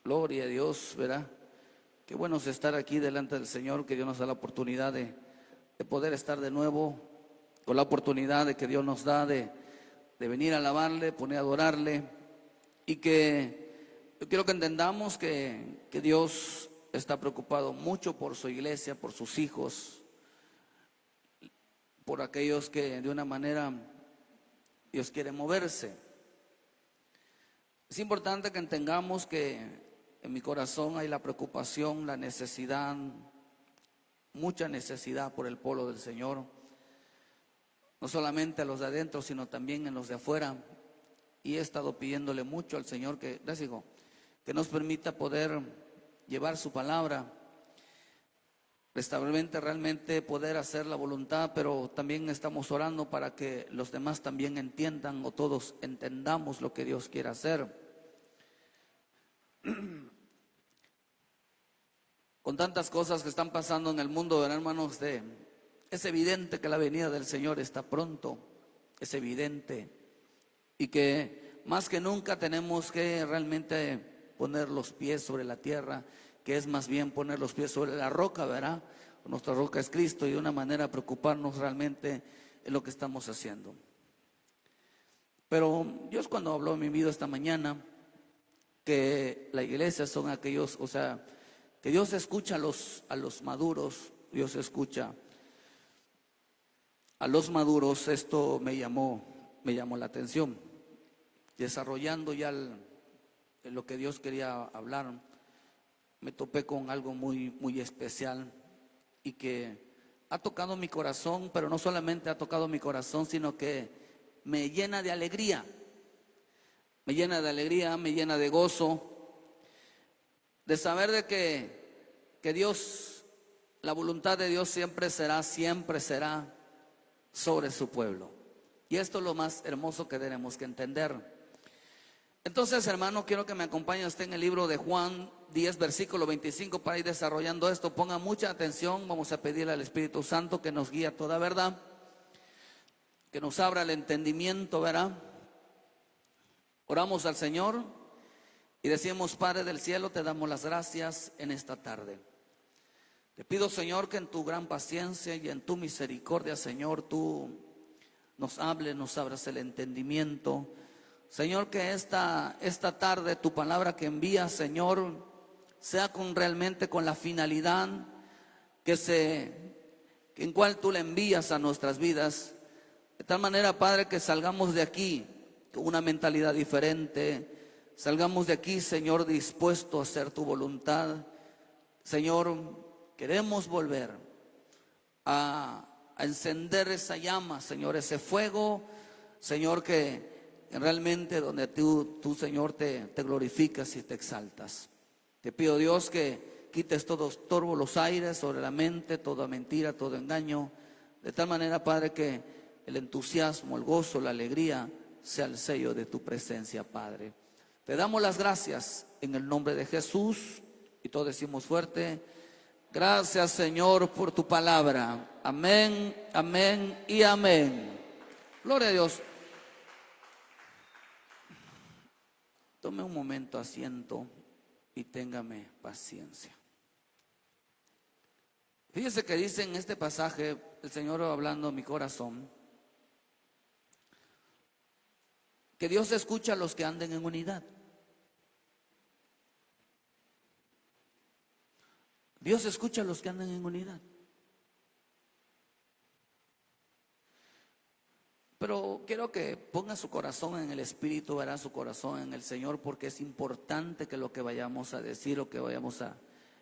Gloria a Dios, ¿verdad? Qué bueno es estar aquí delante del Señor, que Dios nos da la oportunidad de poder estar de nuevo, con la oportunidad de que Dios nos da de venir a alabarle, poner a adorarle, y que yo quiero que entendamos que Dios está preocupado mucho por su iglesia, por sus hijos, por aquellos que de una manera Dios quiere moverse. Es importante que entendamos que en mi corazón hay la preocupación, la necesidad, mucha necesidad por el pueblo del Señor, no solamente a los de adentro, sino también en los de afuera. Y he estado pidiéndole mucho al Señor que nos permita poder llevar su palabra, realmente poder hacer la voluntad, pero también estamos orando para que los demás también entiendan, o todos entendamos lo que Dios quiere hacer. Con tantas cosas que están pasando en el mundo, ¿verdad, hermanos? Es evidente que la venida del Señor está pronto, es evidente, y que más que nunca tenemos que realmente poner los pies sobre la tierra, que es más bien poner los pies sobre la roca, ¿verdad? Nuestra roca es Cristo, y de una manera preocuparnos realmente en lo que estamos haciendo. Pero Dios, cuando habló en mi vida esta mañana, que la iglesia son aquellos, que Dios escucha a los maduros, Dios escucha a los maduros. Esto me llamó la atención. Desarrollando ya lo que Dios quería hablar, me topé con algo muy especial y que ha tocado mi corazón, pero no solamente ha tocado mi corazón, sino que me llena de alegría, me llena de gozo, de saber de que Dios, la voluntad de Dios siempre será sobre su pueblo. Y esto es lo más hermoso que tenemos que entender. Entonces, hermano, quiero que me acompañe usted en el libro de Juan 10, versículo 25, para ir desarrollando esto. Ponga mucha atención. Vamos a pedirle al Espíritu Santo que nos guíe a toda verdad, que nos abra el entendimiento, ¿verdad? Oramos al Señor y decimos: Padre del cielo, te damos las gracias en esta tarde. Te pido, Señor, que en tu gran paciencia y en tu misericordia, Señor, tú nos hables, nos abras el entendimiento. Señor, que esta tarde tu palabra que envías, Señor, sea realmente con la finalidad en cual tú la envías a nuestras vidas. De tal manera, Padre, que salgamos de aquí con una mentalidad diferente. Salgamos de aquí, Señor, dispuesto a hacer tu voluntad. Señor, queremos volver a encender esa llama, Señor, ese fuego, Señor, que realmente donde tú Señor, te glorificas y te exaltas. Te pido, Dios, que quites todos los aires sobre la mente, toda mentira, todo engaño, de tal manera, Padre, que el entusiasmo, el gozo, la alegría sea el sello de tu presencia, Padre. Te damos las gracias en el nombre de Jesús, y todos decimos fuerte: gracias, Señor, por tu palabra. Amén, amén y amén. Gloria a Dios. Tome un momento asiento y téngame paciencia. Fíjese que dice en este pasaje, el Señor hablando a mi corazón, que Dios escucha a los que anden en unidad. Dios escucha a los que andan en unidad. Pero quiero que ponga su corazón en el Espíritu, verá su corazón en el Señor, porque es importante que lo que vayamos a decir,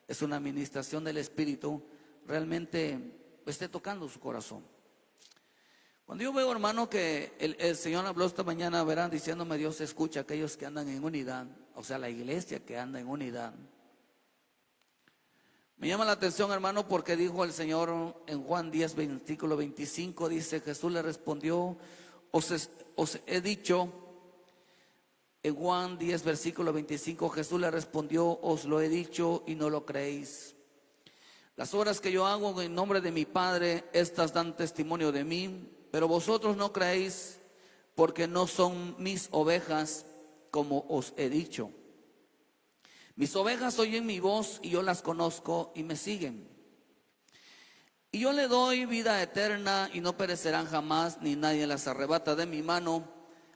es una administración del Espíritu, realmente esté tocando su corazón. Cuando yo veo, hermano, que el Señor habló esta mañana, verán, diciéndome: Dios escucha a aquellos que andan en unidad, la iglesia que anda en unidad. Me llama la atención, hermano, porque dijo el Señor en Juan 10, versículo 25, dice: Jesús le respondió: os he dicho, en Juan 10, versículo 25, Jesús le respondió: os lo he dicho y no lo creéis. Las obras que yo hago en nombre de mi Padre, estas dan testimonio de mí, pero vosotros no creéis, porque no son mis ovejas, como os he dicho. Mis ovejas oyen mi voz y yo las conozco y me siguen. Y yo le doy vida eterna y no perecerán jamás, ni nadie las arrebata de mi mano.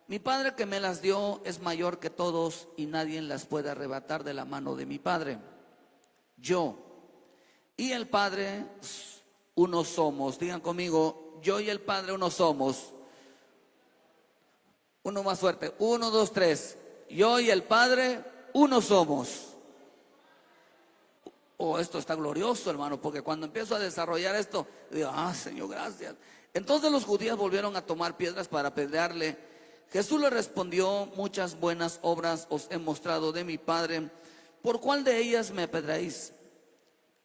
Mi Padre que me las dio es mayor que todos y nadie las puede arrebatar de la mano de mi Padre. Yo y el Padre uno somos. Digan conmigo, yo y el Padre uno somos. Uno más fuerte, 1, 2, 3. Yo y el Padre uno somos. Oh, esto está glorioso, hermano, porque cuando empiezo a desarrollar esto, digo, Señor, gracias. Entonces los judíos volvieron a tomar piedras para apedrearle. Jesús le respondió, muchas buenas obras os he mostrado de mi Padre, ¿por cuál de ellas me apedreáis?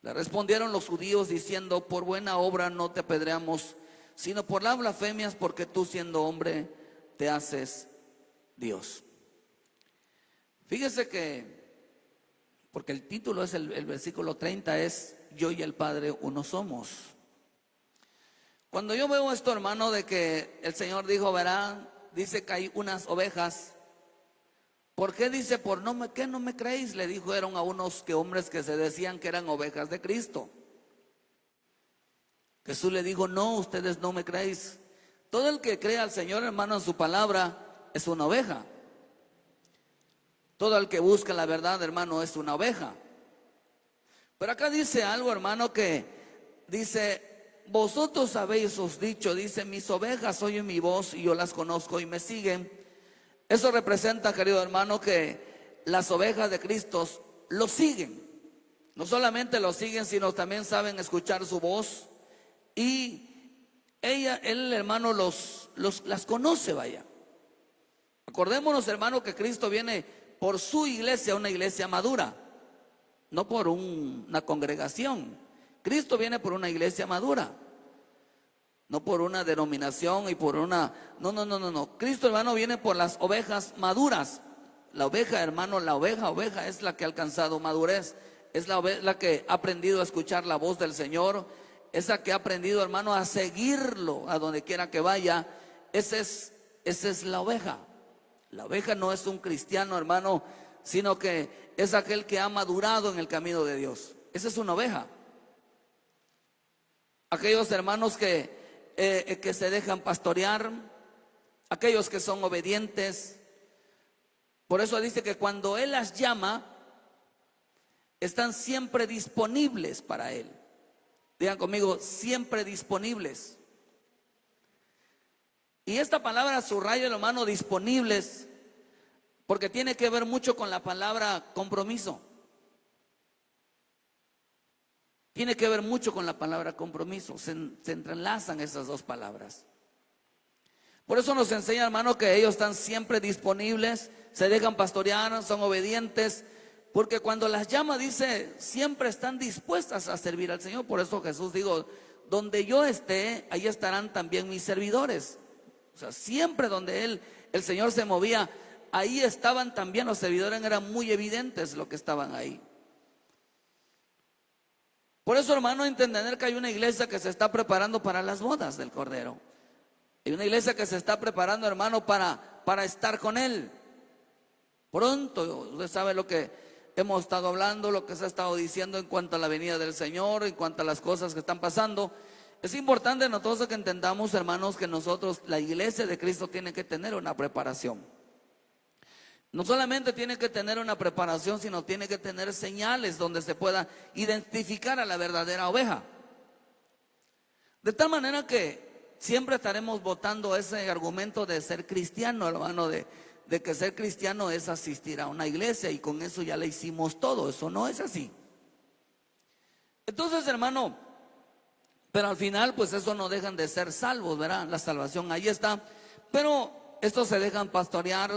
Le respondieron los judíos diciendo, por buena obra no te apedreamos, sino por las blasfemias, porque tú siendo hombre te haces Dios. Fíjese que, porque el título es el versículo 30 es, yo y el Padre uno somos. Cuando yo veo esto, hermano, de que el Señor dijo, verá, dice que hay unas ovejas. ¿Por qué dice, qué no me creéis? Le dijeron a unos hombres que se decían que eran ovejas de Cristo. Jesús le dijo, no, ustedes no me creéis. Todo el que cree al Señor, hermano, en su palabra, es una oveja. Todo el que busca la verdad, hermano, es una oveja. Pero acá dice algo, hermano, que dice, vosotros habéis os dicho, dice, mis ovejas oyen mi voz y yo las conozco y me siguen. Eso representa, querido hermano, que las ovejas de Cristo lo siguen. No solamente lo siguen, sino también saben escuchar su voz. Y él, hermano, las conoce, vaya. Acordémonos, hermano, que Cristo viene por su iglesia, una iglesia madura, no por una congregación. Cristo viene por una iglesia madura, no por una denominación y por una... No. Cristo, hermano, viene por las ovejas maduras. La oveja, hermano, la oveja es la que ha alcanzado madurez. Es la que ha aprendido a escuchar la voz del Señor. Es la que ha aprendido, hermano, a seguirlo a donde quiera que vaya. Esa es la oveja. La oveja no es un cristiano, hermano, sino que es aquel que ha madurado en el camino de Dios. Esa es una oveja. Aquellos hermanos que se dejan pastorear, aquellos que son obedientes. Por eso dice que cuando Él las llama, están siempre disponibles para Él. Digan conmigo, siempre disponibles. Y esta palabra subraya, hermano, disponibles, porque tiene que ver mucho con la palabra compromiso. Tiene que ver mucho con la palabra compromiso. Se entrelazan esas dos palabras. Por eso nos enseña, hermano, que ellos están siempre disponibles, se dejan pastorear, son obedientes, porque cuando las llama, dice, siempre están dispuestas a servir al Señor. Por eso Jesús dijo, donde yo esté, ahí estarán también mis servidores. O sea, siempre donde el Señor se movía, ahí estaban también los servidores, eran muy evidentes lo que estaban ahí. Por eso, hermano, entender que hay una iglesia que se está preparando para las bodas del Cordero. Hay una iglesia que se está preparando, hermano, para estar con Él. Pronto, usted sabe lo que hemos estado hablando, lo que se ha estado diciendo en cuanto a la venida del Señor, en cuanto a las cosas que están pasando. Es importante nosotros que entendamos, hermanos, que nosotros, la iglesia de Cristo, tiene que tener una preparación. No solamente tiene que tener una preparación, sino tiene que tener señales donde se pueda identificar a la verdadera oveja. De tal manera que siempre estaremos votando ese argumento de ser cristiano, hermano, de que ser cristiano es asistir a una iglesia y con eso ya le hicimos todo. Eso no es así. Entonces, hermano, pero al final, pues eso no dejan de ser salvos, ¿verdad? La salvación ahí está. Pero estos se dejan pastorear,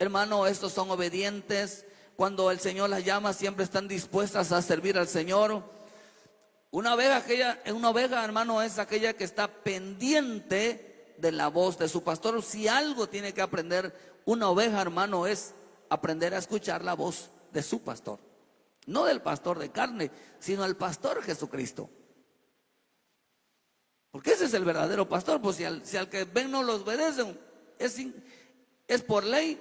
hermano, estos son obedientes. Cuando el Señor las llama, siempre están dispuestas a servir al Señor. Una oveja, hermano, es aquella que está pendiente de la voz de su pastor. Si algo tiene que aprender una oveja, hermano, es aprender a escuchar la voz de su pastor. No del pastor de carne, sino el pastor Jesucristo. Porque ese es el verdadero pastor. Pues si al que ven no los obedecen, es por ley.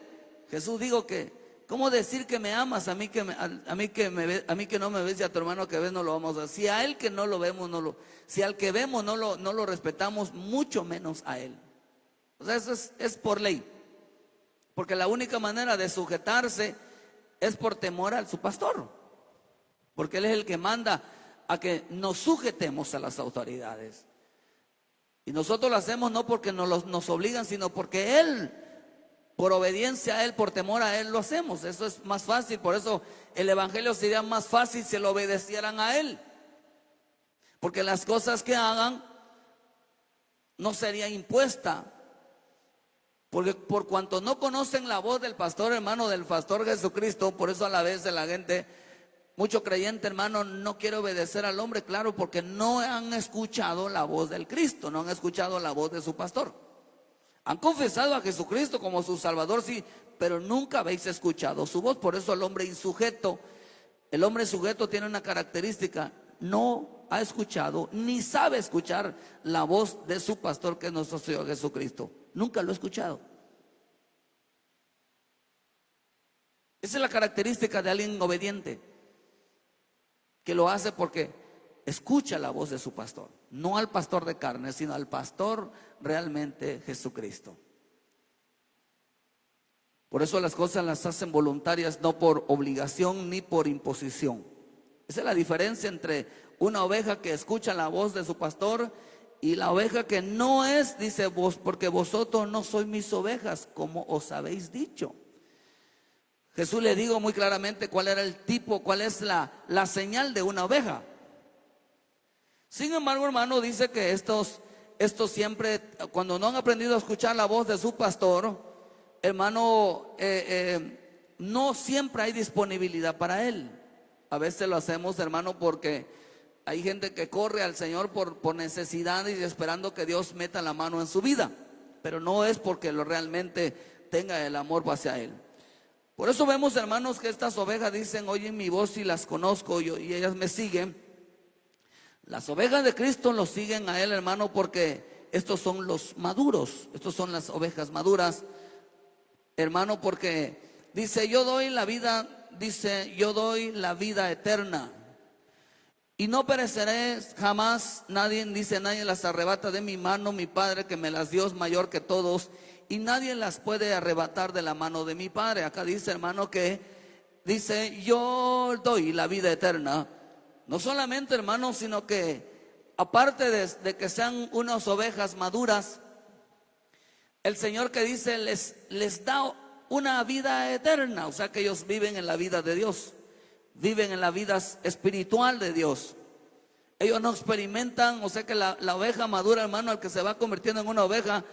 Jesús dijo que ¿Cómo decir que me amas a mí que a mí que no me ves y a tu hermano que ves no lo vamos a ver? Si a él que no lo vemos, si al que vemos no lo respetamos, mucho menos a él. O sea, eso es por ley. Porque la única manera de sujetarse es por temor a su pastor. Porque él es el que manda a que nos sujetemos a las autoridades. Y nosotros lo hacemos no porque nos obligan, sino porque él, por obediencia a él, por temor a él, lo hacemos. Eso es más fácil. Por eso el evangelio sería más fácil si lo obedecieran a él. Porque las cosas que hagan no sería impuesta. Porque por cuanto no conocen la voz del pastor, hermano, del pastor Jesucristo, por eso a la vez de la gente, mucho creyente, hermano, no quiere obedecer al hombre, claro, porque no han escuchado la voz del Cristo, no han escuchado la voz de su pastor. Han confesado a Jesucristo como su Salvador, sí, pero nunca habéis escuchado su voz. Por eso el hombre insujeto, el hombre sujeto tiene una característica: no ha escuchado ni sabe escuchar la voz de su pastor, que es nuestro Señor Jesucristo. Nunca lo ha escuchado. Esa es la característica de alguien obediente, que lo hace porque escucha la voz de su pastor, no al pastor de carne, sino al pastor realmente Jesucristo. Por eso las cosas las hacen voluntarias, no por obligación ni por imposición. Esa es la diferencia entre una oveja que escucha la voz de su pastor y la oveja que no es, dice vos, porque vosotros no sois mis ovejas, como os habéis dicho. Jesús le dijo muy claramente cuál era el tipo, cuál es la señal de una oveja. Sin embargo, hermano, dice que estos siempre, cuando no han aprendido a escuchar la voz de su pastor, hermano, no siempre hay disponibilidad para él. A veces lo hacemos, hermano, porque hay gente que corre al Señor por necesidad y esperando que Dios meta la mano en su vida, pero no es porque realmente tenga el amor hacia él. Por eso vemos, hermanos, que estas ovejas dicen: oyen mi voz y las conozco y ellas me siguen. Las ovejas de Cristo lo siguen a él, hermano, porque estos son los maduros, estos son las ovejas maduras, hermano, porque dice: yo doy la vida, dice: yo doy la vida eterna y no pereceré jamás. Nadie las arrebata de mi mano. Mi Padre que me las dio es mayor que todos, y nadie las puede arrebatar de la mano de mi Padre. Acá dice, hermano, que dice: yo doy la vida eterna. No solamente, hermano, sino que aparte de que sean unas ovejas maduras, el Señor que dice les da una vida eterna. O sea que ellos viven en la vida de Dios, viven en la vida espiritual de Dios. Ellos no experimentan, o sea que la oveja madura, hermano, el que se va convirtiendo en una oveja,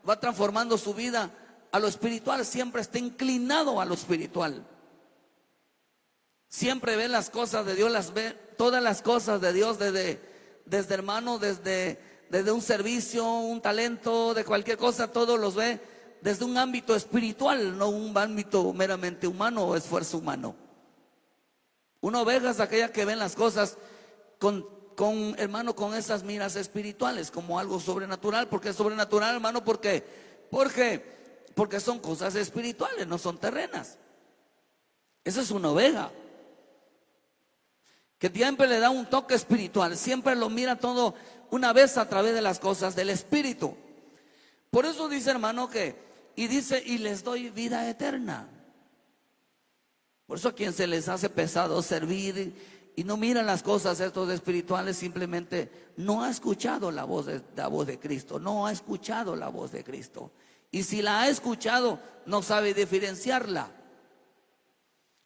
va transformando su vida a lo espiritual, siempre está inclinado a lo espiritual. Siempre ve las cosas de Dios, las ve todas las cosas de Dios, desde hermano, desde un servicio, un talento, de cualquier cosa, todo los ve desde un ámbito espiritual, no un ámbito meramente humano o esfuerzo humano. Una oveja es aquella que ven las cosas hermano, con esas miras espirituales, como algo sobrenatural. ¿Por qué es sobrenatural, hermano? Porque son cosas espirituales, no son terrenas. Esa es una oveja que siempre le da un toque espiritual, siempre lo mira todo una vez a través de las cosas del espíritu. Por eso dice, hermano, y les doy vida eterna. Por eso a quien se les hace pesado servir y no miran las cosas estos espirituales, simplemente no ha escuchado la voz de Cristo, no ha escuchado la voz de Cristo. Y si la ha escuchado, no sabe diferenciarla,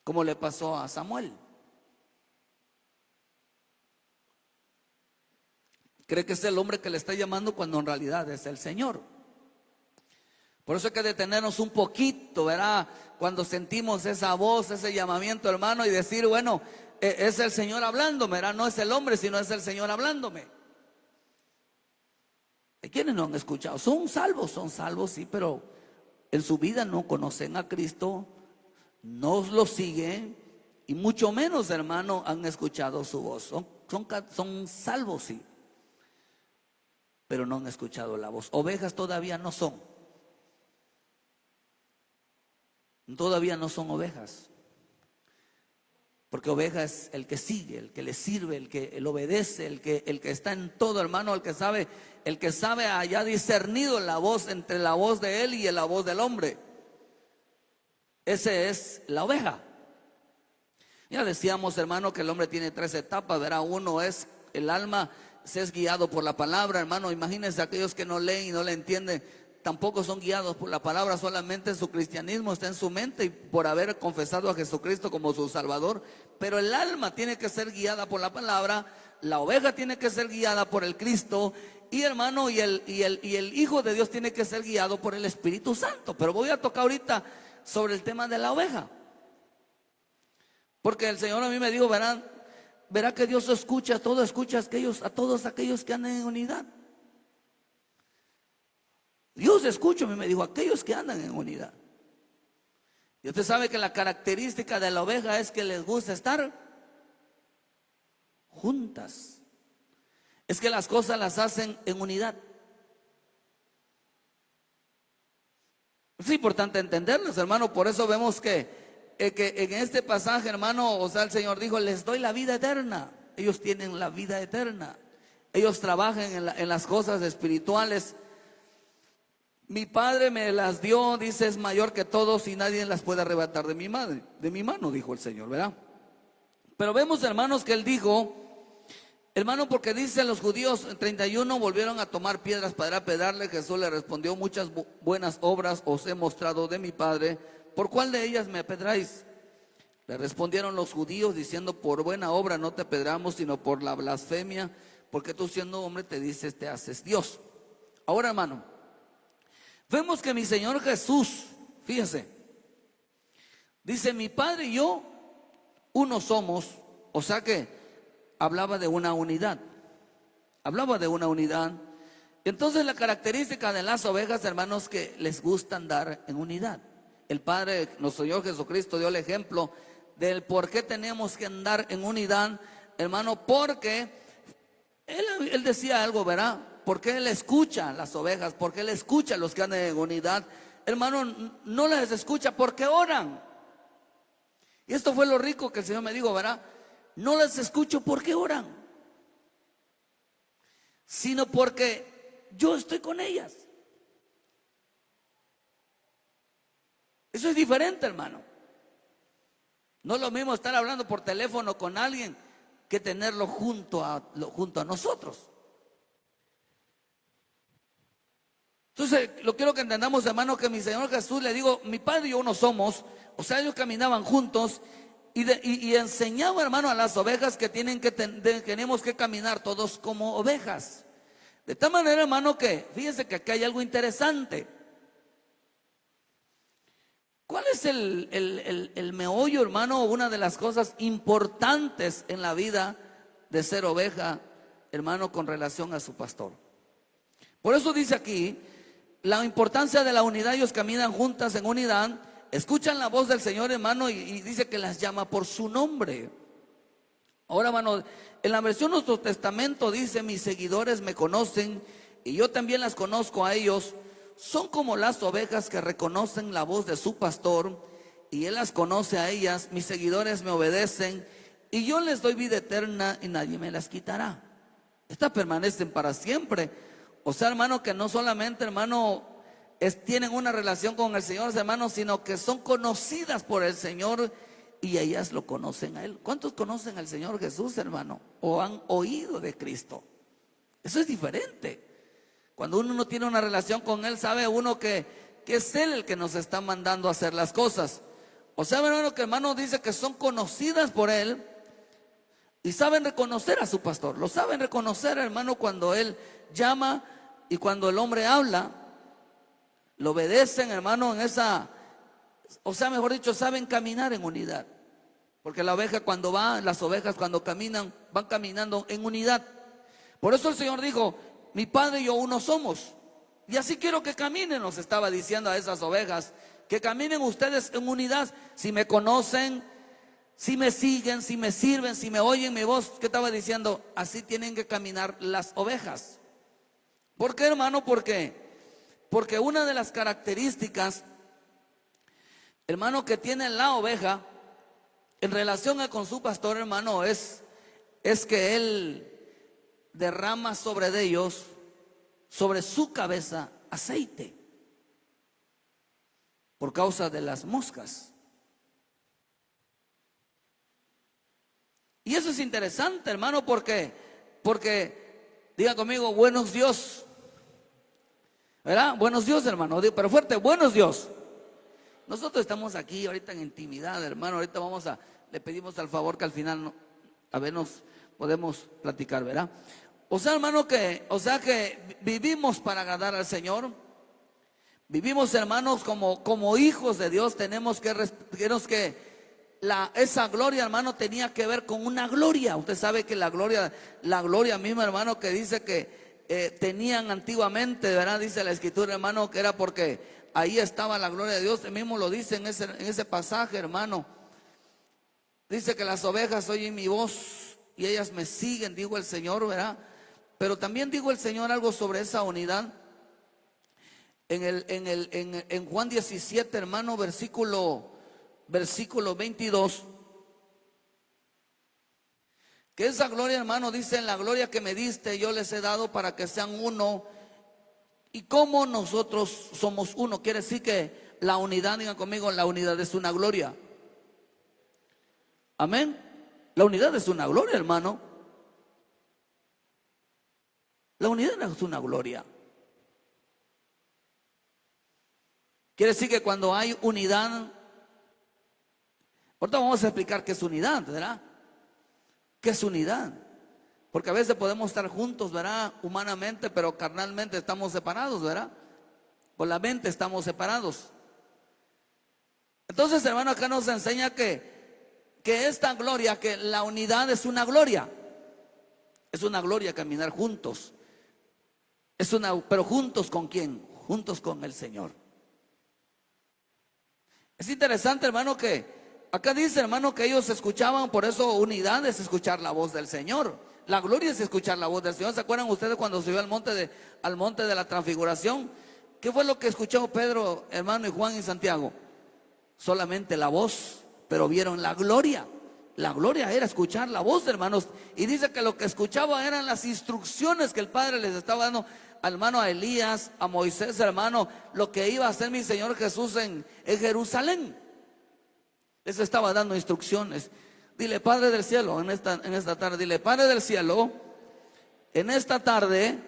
como le pasó a Samuel. Cree que es el hombre que le está llamando cuando en realidad es el Señor. Por eso hay que detenernos un poquito, ¿verdad? Cuando sentimos esa voz, ese llamamiento, hermano, y decir: bueno, es el Señor hablándome, ¿verdad? No es el hombre, sino es el Señor hablándome. Hay quienes no han escuchado, son salvos, sí, pero en su vida no conocen a Cristo, no lo siguen, y mucho menos, hermano, han escuchado su voz. Son salvos, sí, pero no han escuchado la voz. Ovejas todavía no son. todavía no son ovejas. Porque oveja es el que sigue, el que le sirve, el que le obedece, el que está en todo, hermano, el que sabe haya discernido la voz entre la voz de él y la voz del hombre. Ese es la oveja. Ya decíamos, hermano, que el hombre tiene 3 etapas, ¿verdad? Uno es el alma, se es guiado por la palabra, hermano. Imagínense aquellos que no leen y no le entienden, tampoco son guiados por la palabra, solamente su cristianismo está en su mente y por haber confesado a Jesucristo como su Salvador. Pero el alma tiene que ser guiada por la palabra, la oveja tiene que ser guiada por el Cristo, y hermano, y el Hijo de Dios tiene que ser guiado por el Espíritu Santo. Pero voy a tocar ahorita sobre el tema de la oveja, porque el Señor a mí me dijo, verá que Dios escucha a todos aquellos que andan en unidad. Dios escucha, a mí me dijo, aquellos que andan en unidad. Y usted sabe que la característica de la oveja es que les gusta estar juntas. Es que las cosas las hacen en unidad. Es importante entenderlos, hermano. Por eso vemos que en este pasaje, hermano, o sea, el Señor dijo, les doy la vida eterna. Ellos tienen la vida eterna. Ellos trabajan en las cosas espirituales. Mi Padre me las dio, dice, es mayor que todos y nadie las puede arrebatar de mi mano, dijo el Señor, ¿verdad? Pero vemos, hermanos, que Él dijo, hermano, porque dice los judíos en 31 volvieron a tomar piedras para pedarle. Jesús le respondió, muchas buenas obras os he mostrado de mi Padre, ¿por cuál de ellas me apedráis? Le respondieron los judíos diciendo, por buena obra no te apedramos, sino por la blasfemia, porque tú siendo hombre te dices, te haces Dios. Ahora, hermano, vemos que mi Señor Jesús, fíjese, dice, mi Padre y yo, uno somos. O sea que hablaba de una unidad. Hablaba de una unidad. Entonces la característica de las ovejas, hermanos, que les gusta andar en unidad. El Padre, nuestro Señor Jesucristo, dio el ejemplo del por qué tenemos que andar en unidad, hermano, porque Él decía algo, ¿verdad? Porque Él escucha las ovejas, porque Él escucha a los que andan en unidad. Hermano, no les escucha porque oran. Y esto fue lo rico que el Señor me dijo, ¿verdad? No les escucho porque oran, sino porque yo estoy con ellas. Eso es diferente, hermano. No es lo mismo estar hablando por teléfono con alguien que tenerlo junto a nosotros. Entonces, lo quiero que entendamos, hermano, que mi Señor Jesús, le digo, mi Padre y yo uno somos. O sea, ellos caminaban juntos y enseñaba, hermano, a las ovejas que tenemos que caminar todos como ovejas. De tal manera, hermano, que fíjense que aquí hay algo interesante. ¿Cuál es el meollo, hermano? Una de las cosas importantes en la vida de ser oveja, hermano, con relación a su pastor. Por eso dice aquí la importancia de la unidad. Ellos caminan juntas en unidad, escuchan la voz del Señor, hermano, y dice que las llama por su nombre. Ahora, hermano, en la versión de Nuestro Testamento dice, mis seguidores me conocen y yo también las conozco a ellos. Son como las ovejas que reconocen la voz de su pastor y él las conoce a ellas. Mis seguidores me obedecen y yo les doy vida eterna y nadie me las quitará. Estas permanecen para siempre. O sea, hermano, que no solamente, hermano, tienen una relación con el Señor, hermano, sino que son conocidas por el Señor y ellas lo conocen a Él. ¿Cuántos conocen al Señor Jesús, hermano? ¿O han oído de Cristo? Eso es diferente. Cuando uno no tiene una relación con Él, sabe uno que es Él el que nos está mandando a hacer las cosas. O sea, hermano, que hermano dice que son conocidas por Él y saben reconocer a su pastor. Lo saben reconocer, hermano, cuando Él llama y cuando el hombre habla. Lo obedecen, hermano, o sea, mejor dicho, saben caminar en unidad. Porque las ovejas cuando caminan, van caminando en unidad. Por eso el Señor dijo, mi Padre y yo uno somos. Y así quiero que caminen, nos estaba diciendo a esas ovejas, que caminen ustedes en unidad. Si me conocen, si me siguen, si me sirven, si me oyen mi voz, ¿qué estaba diciendo? Así tienen que caminar las ovejas. ¿Por qué, hermano? Porque una de las características hermano, que tiene la oveja en relación con su pastor, hermano, es que él derrama sobre de ellos, sobre su cabeza, aceite por causa de las moscas. Y eso es interesante, hermano, porque diga conmigo, buenos Dios, ¿verdad? Buenos Dios, hermano, pero fuerte, buenos Dios. Nosotros estamos aquí ahorita en intimidad, hermano. Ahorita le pedimos al favor que al final a ver nos podemos platicar, ¿verdad? O sea, hermano, que vivimos para agradar al Señor. Vivimos, hermanos, como hijos de Dios. Tenemos que esa gloria, hermano, tenía que ver con una gloria. Usted sabe que la gloria misma, hermano, que dice que tenían antiguamente, ¿verdad? Dice la Escritura, hermano, que era porque ahí estaba la gloria de Dios. Él mismo lo dice en ese pasaje, hermano. Dice que las ovejas oyen mi voz y ellas me siguen, dijo el Señor, ¿verdad? Pero también dijo el Señor algo sobre esa unidad. En Juan 17, hermano, versículo 22. Que esa gloria, hermano, dice: en la gloria que me diste yo les he dado para que sean uno. Y como nosotros somos uno, quiere decir que la unidad, digan conmigo, la unidad es una gloria. Amén. La unidad es una gloria, hermano. La unidad es una gloria. Quiere decir que cuando hay unidad, ahorita vamos a explicar qué es unidad, ¿verdad? ¿Qué es unidad? Porque a veces podemos estar juntos, ¿verdad? Humanamente, pero carnalmente estamos separados, ¿verdad? Por la mente estamos separados. Entonces, hermano, acá nos enseña que esta gloria, que la unidad es una gloria. Es una gloria caminar juntos. Pero juntos ¿con quién? Juntos con el Señor. Es interesante, hermano, que acá dice, hermano, que ellos escuchaban. Por eso unidad es escuchar la voz del Señor. La gloria es escuchar la voz del Señor. ¿Se acuerdan ustedes cuando subió al monte de la transfiguración? ¿Qué fue lo que escuchó Pedro, hermano, y Juan y Santiago? Solamente la voz, pero vieron la gloria. La gloria era escuchar la voz, hermanos. Y dice que lo que escuchaba eran las instrucciones que el Padre les estaba dando, hermano, a Elías, a Moisés, hermano, lo que iba a hacer mi Señor Jesús en Jerusalén. Les estaba dando instrucciones. Dile: Padre del cielo, en esta tarde, dile: Padre del cielo, en esta tarde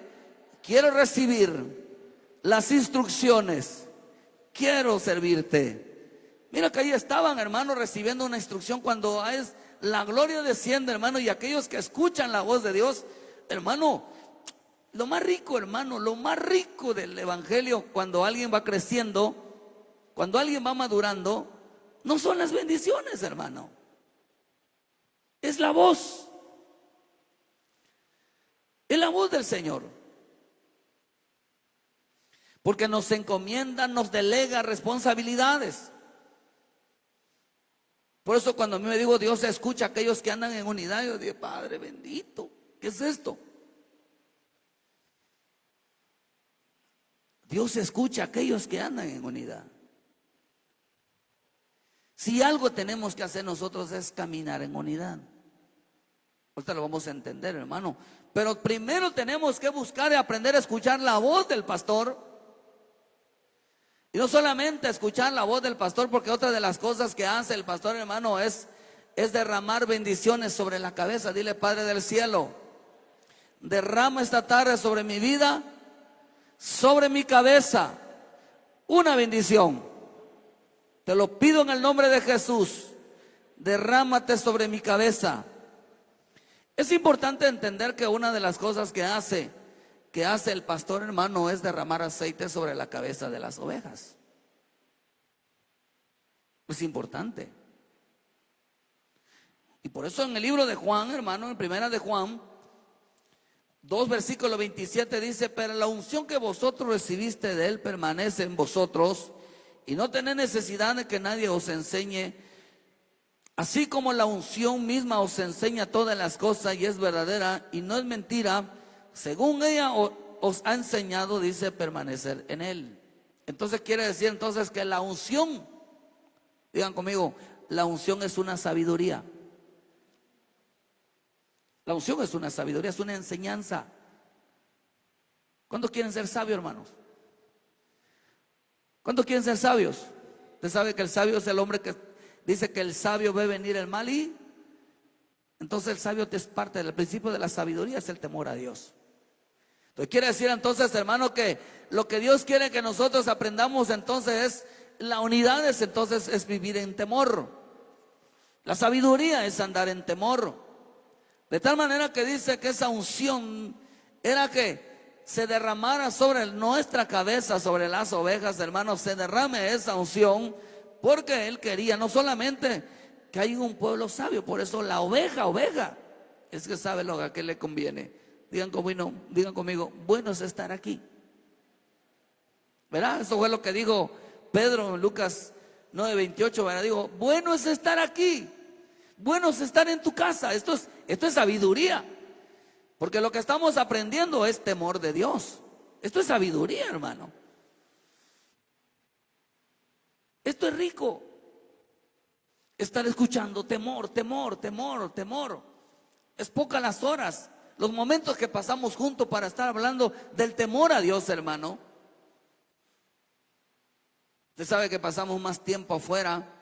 quiero recibir las instrucciones, quiero servirte. Mira que ahí estaban, hermano, recibiendo una instrucción. Cuando es la gloria desciende, hermano, y aquellos que escuchan la voz de Dios, hermano, lo más rico, hermano, lo más rico del evangelio, cuando alguien va creciendo, cuando alguien va madurando, no son las bendiciones, hermano. Es la voz. Es la voz del Señor. Porque nos encomienda, nos delega responsabilidades. Por eso cuando a mí me digo Dios escucha a aquellos que andan en unidad, yo digo: Padre bendito, ¿qué es esto? Dios escucha a aquellos que andan en unidad. Si algo tenemos que hacer nosotros es caminar en unidad. Ahorita lo vamos a entender, hermano. Pero primero tenemos que buscar y aprender a escuchar la voz del pastor. Y no solamente escuchar la voz del pastor, porque otra de las cosas que hace el pastor, hermano, es derramar bendiciones sobre la cabeza. Dile: Padre del cielo, derrama esta tarde sobre mi vida, sobre mi cabeza, una bendición. Te lo pido en el nombre de Jesús. Derrámate sobre mi cabeza. Es importante entender que una de las cosas que hace el pastor, hermano, es derramar aceite sobre la cabeza de las ovejas. Es importante. Y por eso en el libro de Juan, hermano, en primera de Juan 2, versículo 27 dice: pero la unción que vosotros recibiste de él permanece en vosotros, y no tenéis necesidad de que nadie os enseñe, así como la unción misma os enseña todas las cosas y es verdadera y no es mentira, según ella os ha enseñado, dice, permanecer en él. Entonces quiere decir entonces que la unción Digan conmigo, la unción es una sabiduría. La unción es una sabiduría, es una enseñanza. ¿Cuántos quieren ser sabios, hermanos? ¿Cuántos quieren ser sabios? Usted sabe que el sabio es el hombre que dice que el sabio ve venir el mal y entonces el sabio es parte del principio de la sabiduría, es el temor a Dios. Entonces quiere decir entonces, hermano, que lo que Dios quiere que nosotros aprendamos entonces es la unidad, es vivir en temor. La sabiduría es andar en temor. De tal manera que dice que esa unción era que se derramara sobre nuestra cabeza, sobre las ovejas, hermanos, se derrame esa unción, porque Él quería no solamente que haya un pueblo sabio, por eso la oveja, es que sabe lo que le conviene. Digan conmigo, bueno es estar aquí. ¿Verdad? Eso fue lo que dijo Pedro en Lucas 9:28, ¿verdad? Digo, bueno es estar aquí, bueno es estar en tu casa. Esto es sabiduría. Porque lo que estamos aprendiendo es temor de Dios. Esto es sabiduría, hermano. Esto es rico. Estar escuchando temor. Es pocas las horas, los momentos que pasamos juntos para estar hablando del temor a Dios, hermano. Usted sabe que pasamos más tiempo afuera,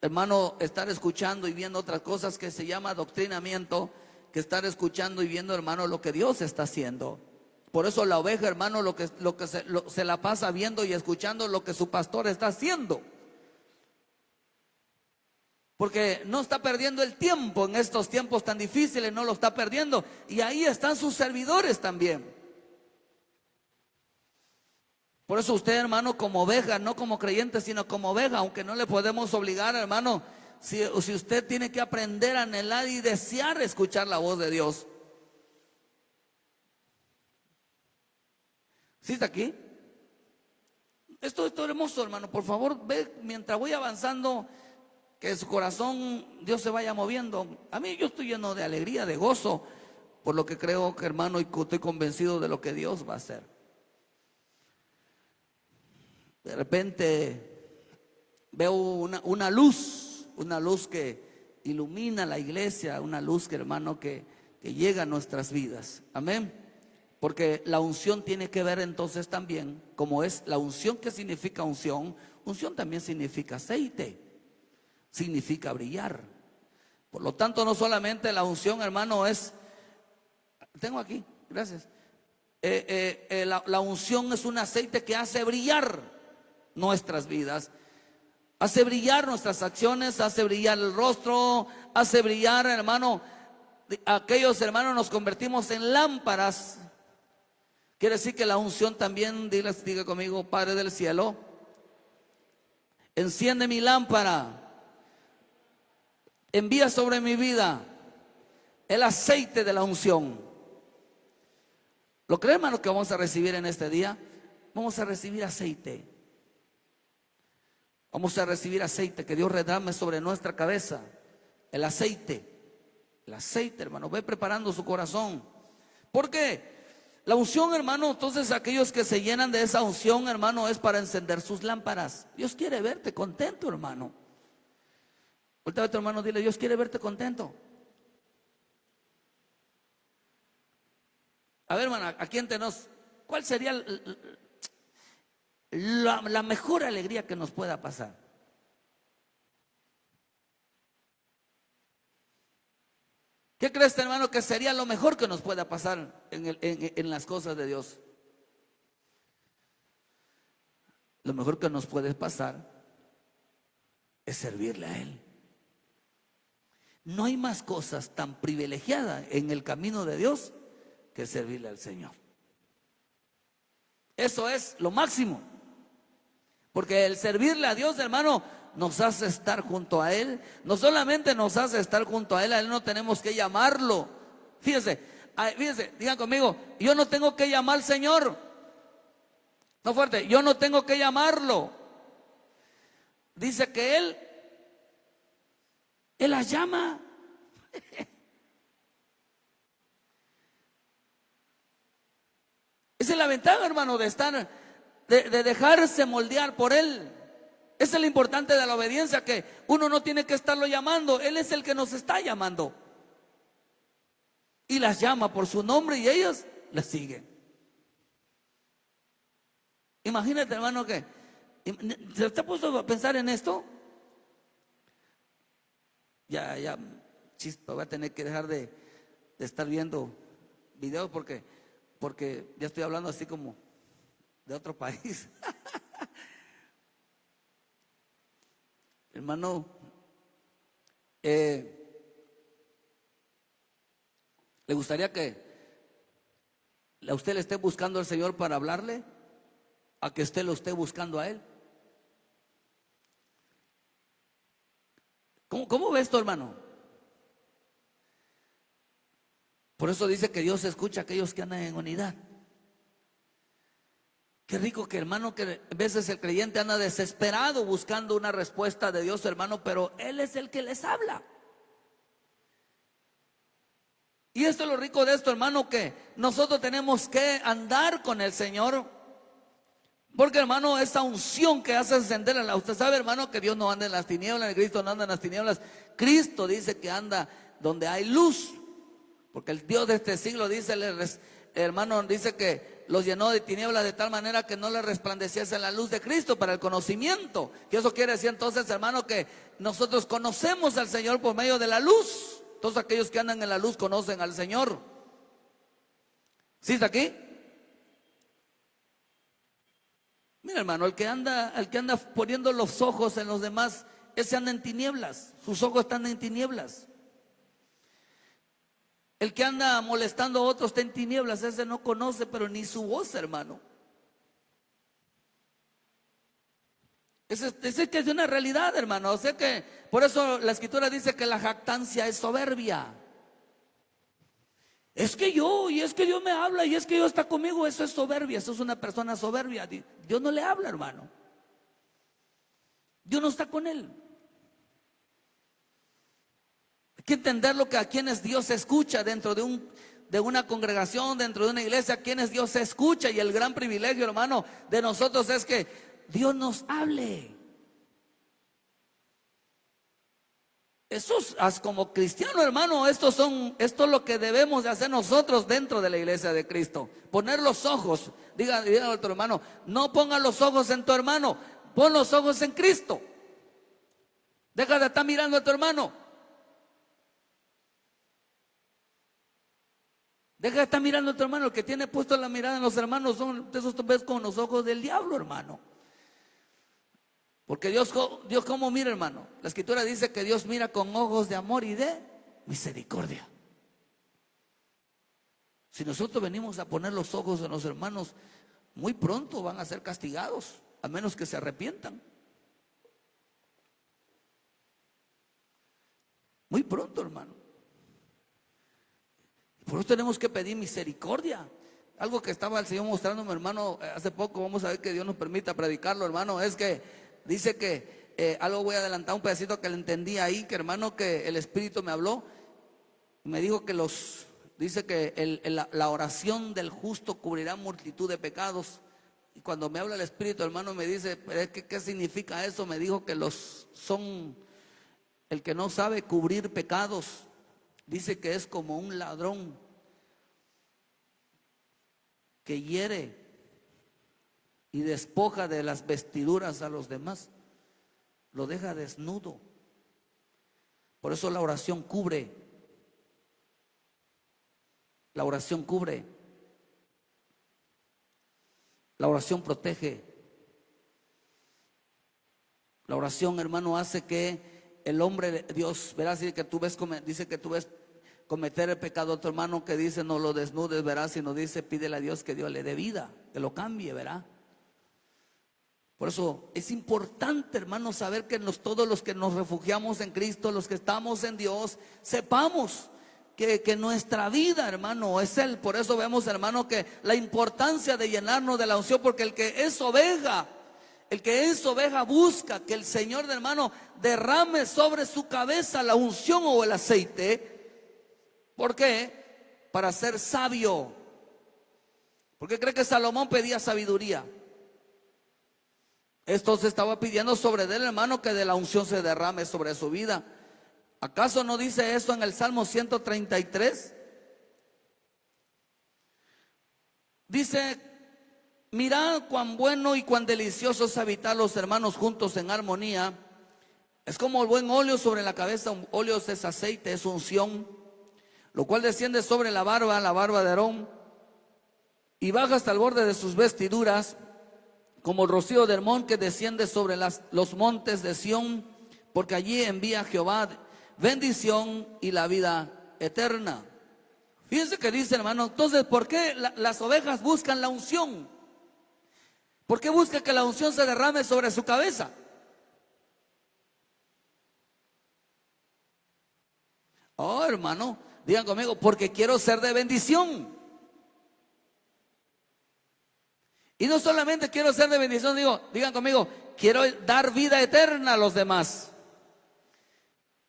hermano, estar escuchando y viendo otras cosas que se llama adoctrinamiento, que estar escuchando y viendo, hermano, lo que Dios está haciendo. Por eso la oveja, hermano, se la pasa viendo y escuchando lo que su pastor está haciendo. Porque no está perdiendo el tiempo en estos tiempos tan difíciles, no lo está perdiendo. Y ahí están sus servidores también. Por eso usted, hermano, como oveja, no como creyente, sino como oveja, aunque no le podemos obligar, hermano, si usted tiene que aprender a anhelar y desear escuchar la voz de Dios. ¿Sí está aquí? Esto es hermoso, hermano. Por favor, ve mientras voy avanzando, que su corazón, Dios se vaya moviendo. A mí yo estoy lleno de alegría, de gozo, por lo que creo que, hermano, y estoy convencido de lo que Dios va a hacer. De repente veo una luz que ilumina la iglesia, una luz que, hermano, que llega a nuestras vidas. Amén. Porque la unción tiene que ver entonces también, como es la unción. ¿Qué significa unción? Unción también significa aceite, significa brillar. Por lo tanto, no solamente la unción, hermano, tengo aquí, gracias. La unción es un aceite que hace brillar nuestras vidas, hace brillar nuestras acciones, hace brillar el rostro, hace brillar, hermano, aquellos, hermanos, nos convertimos en lámparas. Quiere decir que la unción también, diga conmigo, Padre del cielo, enciende mi lámpara, envía sobre mi vida el aceite de la unción. ¿Lo creen, hermano, que vamos a recibir en este día? Vamos a recibir aceite. Vamos a recibir aceite, que Dios derrame sobre nuestra cabeza. El aceite, hermano, ve preparando su corazón. ¿Por qué? La unción, hermano, entonces aquellos que se llenan de esa unción, hermano, es para encender sus lámparas. Dios quiere verte contento, hermano. Voltea a tu hermano, dile, Dios quiere verte contento. A ver, hermano, aquí entre nos, ¿cuál sería la mejor alegría que nos pueda pasar? ¿Qué crees, hermano, que sería lo mejor que nos pueda pasar en las cosas de Dios? Lo mejor que nos puede pasar es servirle a Él. No hay más cosas tan privilegiadas en el camino de Dios que servirle al Señor. Eso es lo máximo. Porque el servirle a Dios, hermano, nos hace estar junto a Él. No solamente nos hace estar junto a Él no tenemos que llamarlo. Fíjense, digan conmigo, yo no tengo que llamar al Señor. No fuerte, yo no tengo que llamarlo. Dice que Él la llama. Esa es la ventaja, hermano, de estar, de dejarse moldear por Él. Esa es lo importante de la obediencia, que uno no tiene que estarlo llamando, Él es el que nos está llamando. Y las llama por su nombre y ellos las siguen. Imagínate, hermano, que ¿se te ha puesto a pensar en esto? Ya, chispa, voy a tener que dejar de estar viendo videos porque ya estoy hablando así como de otro país. Hermano, ¿le gustaría que a usted le esté buscando al Señor para hablarle? ¿A que usted lo esté buscando a Él? ¿Cómo ve esto, hermano? Por eso dice que Dios escucha a aquellos que andan en unidad. Qué rico que, hermano, que a veces el creyente anda desesperado buscando una respuesta de Dios, hermano, pero Él es el que les habla. Y esto es lo rico de esto, hermano, que nosotros tenemos que andar con el Señor. Porque, hermano, esa unción que hace encender usted sabe, hermano, que Dios no anda en las tinieblas, que Cristo no anda en las tinieblas. Cristo dice que anda donde hay luz. Porque el Dios de este siglo dice, hermano, dice que los llenó de tinieblas de tal manera que no le resplandeciese la luz de Cristo para el conocimiento. Y eso quiere decir entonces, hermano, que nosotros conocemos al Señor por medio de la luz. Todos aquellos que andan en la luz conocen al Señor. ¿Sí está aquí? Mira, hermano, el que anda poniendo los ojos en los demás, ese anda en tinieblas. Sus ojos están en tinieblas. El que anda molestando a otros está en tinieblas. Ese no conoce, pero ni su voz, hermano. Ese que es una realidad, hermano. O sea que por eso la Escritura dice que la jactancia es soberbia. Es que y es que Dios me habla, y es que Dios está conmigo. Eso es soberbia, eso es una persona soberbia. Dios no le habla, hermano. Dios no está con él. Hay que entender lo que a quienes Dios escucha dentro de una congregación, dentro de una iglesia, a quienes Dios escucha. Y el gran privilegio, hermano, de nosotros es que Dios nos hable. Eso es como cristiano, hermano. Esto es lo que debemos de hacer nosotros dentro de la iglesia de Cristo. Poner los ojos. Dígale a tu hermano, no ponga los ojos en tu hermano, pon los ojos en Cristo. Deja de estar mirando a tu hermano. Deja de estar mirando a tu hermano. El que tiene puesto la mirada en los hermanos son esos, ves, con los ojos del diablo, hermano. Porque Dios ¿cómo mira, hermano? La Escritura dice que Dios mira con ojos de amor y de misericordia. Si nosotros venimos a poner los ojos en los hermanos, muy pronto van a ser castigados, a menos que se arrepientan. Muy pronto, hermano. Por eso tenemos que pedir misericordia. Algo que estaba el Señor mostrándome, hermano, hace poco, vamos a ver que Dios nos permita predicarlo, hermano, es que dice que algo, voy a adelantar un pedacito que le entendí ahí, que, hermano, que el Espíritu me habló, me dijo que dice que la oración del justo cubrirá multitud de pecados. Y cuando me habla el Espíritu, hermano, me dice, ¿qué significa eso? Me dijo que el que no sabe cubrir pecados, dice que es como un ladrón que hiere y despoja de las vestiduras a los demás, lo deja desnudo. Por eso la oración cubre. La oración cubre. La oración protege. La oración, hermano, hace que el hombre, Dios, verás, dice que tú ves cometer el pecado a tu hermano, que dice no lo desnudes, verás, sino dice pídele a Dios que Dios le dé vida, que lo cambie, verá. Por eso es importante, hermano, saber que todos los que nos refugiamos en Cristo, los que estamos en Dios, sepamos que nuestra vida, hermano, es Él. Por eso vemos, hermano, que la importancia de llenarnos de la unción, porque el que es oveja busca que el Señor, hermano, derrame sobre su cabeza la unción o el aceite. ¿Por qué? Para ser sabio. ¿Por qué cree que Salomón pedía sabiduría? Esto se estaba pidiendo sobre él, hermano, que de la unción se derrame sobre su vida. ¿Acaso no dice esto en el Salmo 133? Dice: mirad cuán bueno y cuán delicioso es habitar los hermanos juntos en armonía. Es como el buen óleo sobre la cabeza. Un óleo es aceite, es unción, lo cual desciende sobre la barba de Aarón, y baja hasta el borde de sus vestiduras, como el rocío de Hermón que desciende sobre los montes de Sión, porque allí envía Jehová bendición y la vida eterna. Fíjense que dice, hermano, entonces, ¿por qué las ovejas buscan la unción? ¿Por qué buscan que la unción se derrame sobre su cabeza? Oh, hermano, digan conmigo: porque quiero ser de bendición. Y no solamente quiero ser de bendición, digan conmigo: quiero dar vida eterna a los demás.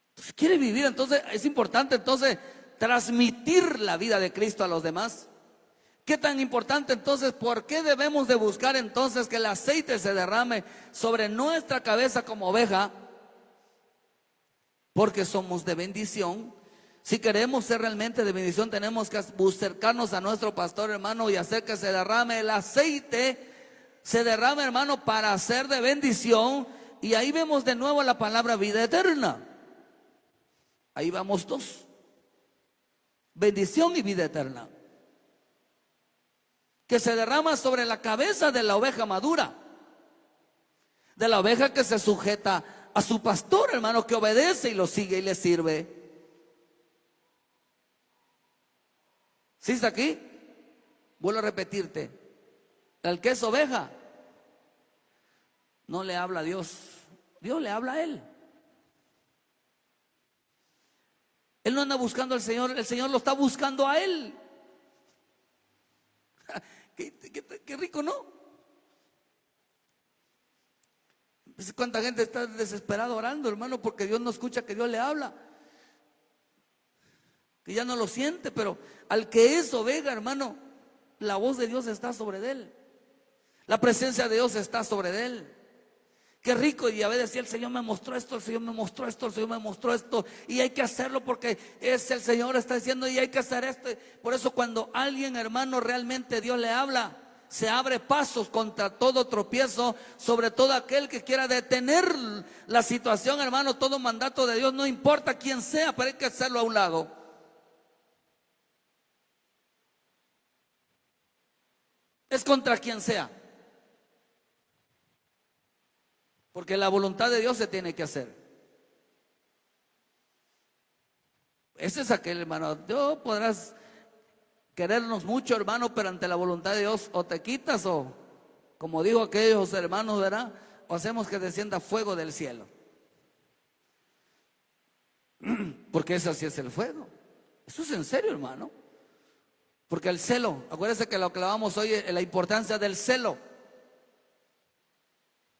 Entonces, quiere vivir, entonces es importante entonces transmitir la vida de Cristo a los demás. ¿Qué tan importante entonces? ¿Por qué debemos de buscar entonces que el aceite se derrame sobre nuestra cabeza como oveja? Porque somos de bendición. Si queremos ser realmente de bendición, tenemos que acercarnos a nuestro pastor, hermano, y hacer que se derrame el aceite, se derrame, hermano, para ser de bendición. Y ahí vemos de nuevo la palabra vida eterna. Ahí vamos dos: bendición y vida eterna, que se derrama sobre la cabeza de la oveja madura, de la oveja que se sujeta a su pastor, hermano, que obedece y lo sigue y le sirve. ¿Sí está aquí? Vuelvo a repetirte: el que es oveja no le habla a Dios, Dios le habla a él. Él no anda buscando al Señor, el Señor lo está buscando a él. Qué rico, ¿no? ¿Cuánta gente está desesperada orando, hermano, porque Dios no escucha que Dios le habla? Que ya no lo siente. Pero al que es oveja, hermano, la voz de Dios está sobre él, la presencia de Dios está sobre él. Qué rico. Y a veces decía: el Señor me mostró esto, el Señor me mostró esto, el Señor me mostró esto, y hay que hacerlo porque es el Señor está diciendo, y hay que hacer esto. Por eso cuando alguien, hermano, realmente Dios le habla, se abre pasos contra todo tropiezo, sobre todo aquel que quiera detener la situación, hermano. Todo mandato de Dios, no importa quién sea, pero hay que hacerlo a un lado. Es contra quien sea, porque la voluntad de Dios se tiene que hacer. Ese es aquel, hermano. Dios podrás querernos mucho, hermano, pero ante la voluntad de Dios o te quitas, o como dijo aquellos hermanos, ¿verdad?, o hacemos que descienda fuego del cielo. Porque eso sí es el fuego. Eso es en serio, hermano. Porque el celo, acuérdense que lo clavamos hoy, la importancia del celo.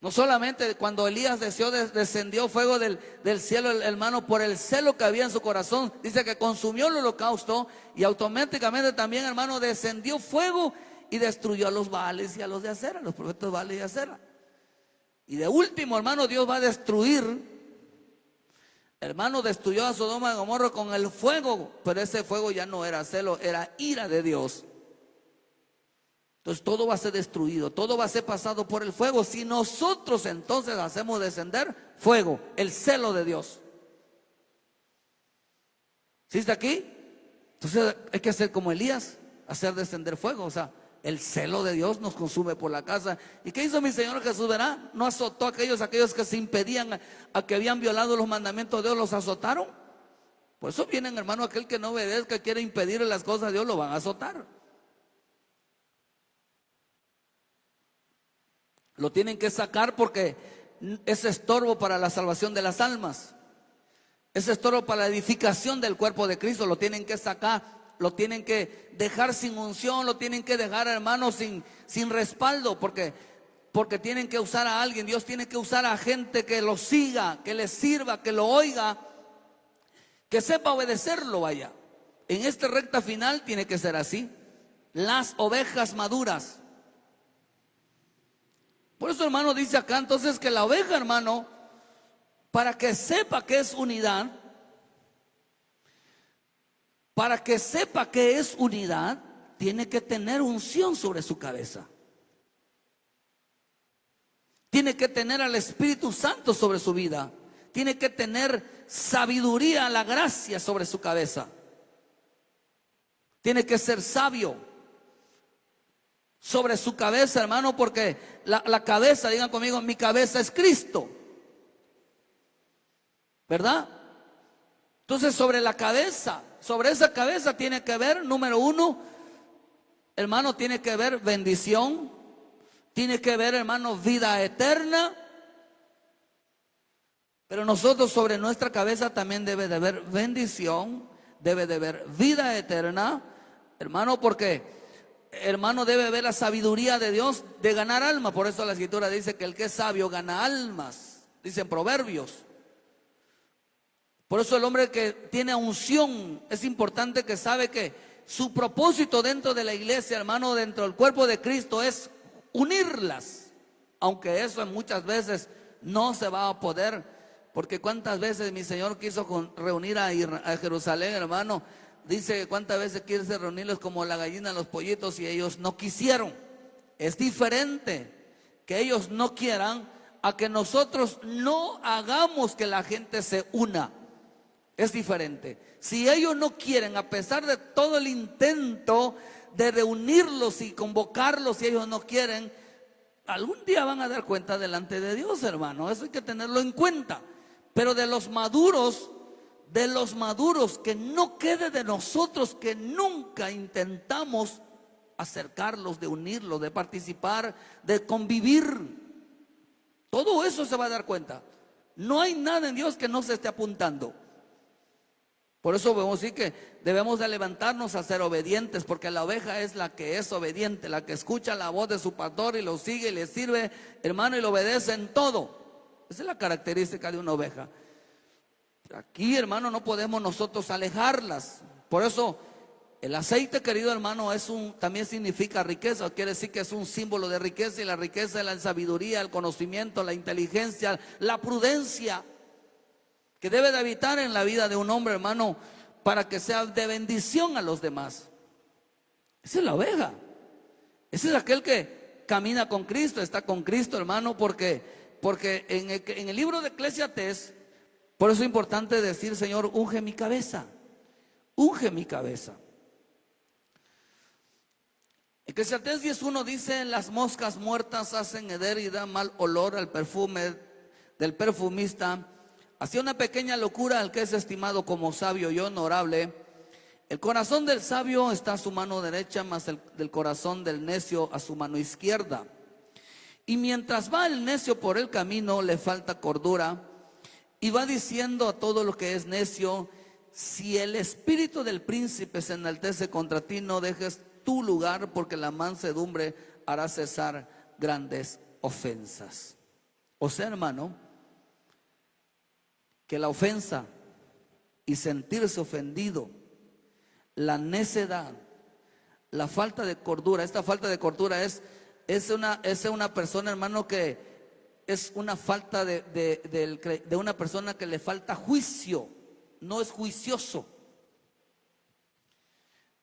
No solamente cuando Elías descendió fuego del cielo, hermano, por el celo que había en su corazón, dice que consumió el holocausto, y automáticamente también, hermano, descendió fuego y destruyó a los Baales y a los de Acera, los profetas Baales y Acera. Y de último, hermano, Dios va a destruir, hermano, destruyó a Sodoma y Gomorra con el fuego, pero ese fuego ya no era celo, era ira de Dios. Entonces todo va a ser destruido, todo va a ser pasado por el fuego, si nosotros entonces hacemos descender fuego, el celo de Dios. ¿Sí está aquí? Entonces hay que hacer como Elías, hacer descender fuego. O sea, el celo de Dios nos consume por la casa. ¿Y qué hizo mi Señor Jesús? ¿Verá? No azotó a aquellos que se impedían, a que habían violado los mandamientos de Dios, los azotaron. Por eso vienen, hermano, aquel que no obedezca, quiere impedir las cosas de Dios, lo van a azotar. Lo tienen que sacar porque es estorbo para la salvación de las almas, es estorbo para la edificación del cuerpo de Cristo. Lo tienen que sacar, lo tienen que dejar sin unción, lo tienen que dejar, hermano, sin respaldo, porque tienen que usar a alguien. Dios tiene que usar a gente que lo siga, que le sirva, que lo oiga, que sepa obedecerlo. Vaya, en esta recta final tiene que ser así. Las ovejas maduras, Por eso, hermano, dice acá entonces que la oveja, hermano, para que sepa que es unidad, para que sepa que es unidad, tiene que tener unción sobre su cabeza. Tiene que tener al Espíritu Santo sobre su vida. Tiene que tener sabiduría, la gracia sobre su cabeza. Tiene que ser sabio sobre su cabeza, hermano, porque la cabeza, digan conmigo, mi cabeza es Cristo, ¿verdad? Entonces sobre la cabeza, sobre esa cabeza tiene que ver, número uno, hermano, tiene que ver bendición, tiene que ver, hermano, vida eterna. Pero nosotros sobre nuestra cabeza también debe de haber bendición, debe de haber vida eterna, hermano, porque, hermano, debe haber la sabiduría de Dios de ganar almas. Por eso la Escritura dice que el que es sabio gana almas, dicen Proverbios. Por eso el hombre que tiene unción es importante, que sabe que su propósito dentro de la iglesia, hermano, dentro del cuerpo de Cristo, es unirlas, aunque eso muchas veces no se va a poder, porque cuántas veces mi Señor quiso reunir a Jerusalén, hermano, dice cuántas veces quiere reunirlos como la gallina a los pollitos, y ellos no quisieron. Es diferente que ellos no quieran a que nosotros no hagamos que la gente se una. Es diferente. Si ellos no quieren, a pesar de todo el intento de reunirlos y convocarlos, si ellos no quieren, algún día van a dar cuenta delante de Dios, hermano. Eso hay que tenerlo en cuenta. Pero de los maduros, que no quede de nosotros que nunca intentamos acercarlos, de unirlos, de participar, de convivir. Todo eso se va a dar cuenta. No hay nada en Dios que no se esté apuntando. Por eso vemos decir que debemos de levantarnos a ser obedientes, porque la oveja es la que es obediente, la que escucha la voz de su pastor y lo sigue y le sirve, hermano, y lo obedece en todo. Esa es la característica de una oveja. Aquí, hermano, no podemos nosotros alejarlas. Por eso el aceite, querido hermano, también significa riqueza. Quiere decir que es un símbolo de riqueza, y la riqueza es la sabiduría, el conocimiento, la inteligencia, la prudencia, que debe de habitar en la vida de un hombre, hermano, para que sea de bendición a los demás. Esa es la oveja. Ese es aquel que camina con Cristo, está con Cristo, hermano, porque en el libro de Eclesiastés, por eso es importante decir: Señor, unge mi cabeza, unge mi cabeza. Eclesiastés 10:1 dice: las moscas muertas hacen heder y da mal olor al perfume del perfumista. Hacía una pequeña locura al que es estimado como sabio y honorable. El corazón del sabio está a su mano derecha, mas del corazón del necio a su mano izquierda. Y mientras va el necio por el camino, le falta cordura, y va diciendo a todo lo que es necio: si el espíritu del príncipe se enaltece contra ti, no dejes tu lugar, porque la mansedumbre hará cesar grandes ofensas. O sea, hermano, que la ofensa y sentirse ofendido, la necedad, la falta de cordura, esta falta de cordura es una persona, hermano, que es una falta de una persona que le falta juicio. No es juicioso.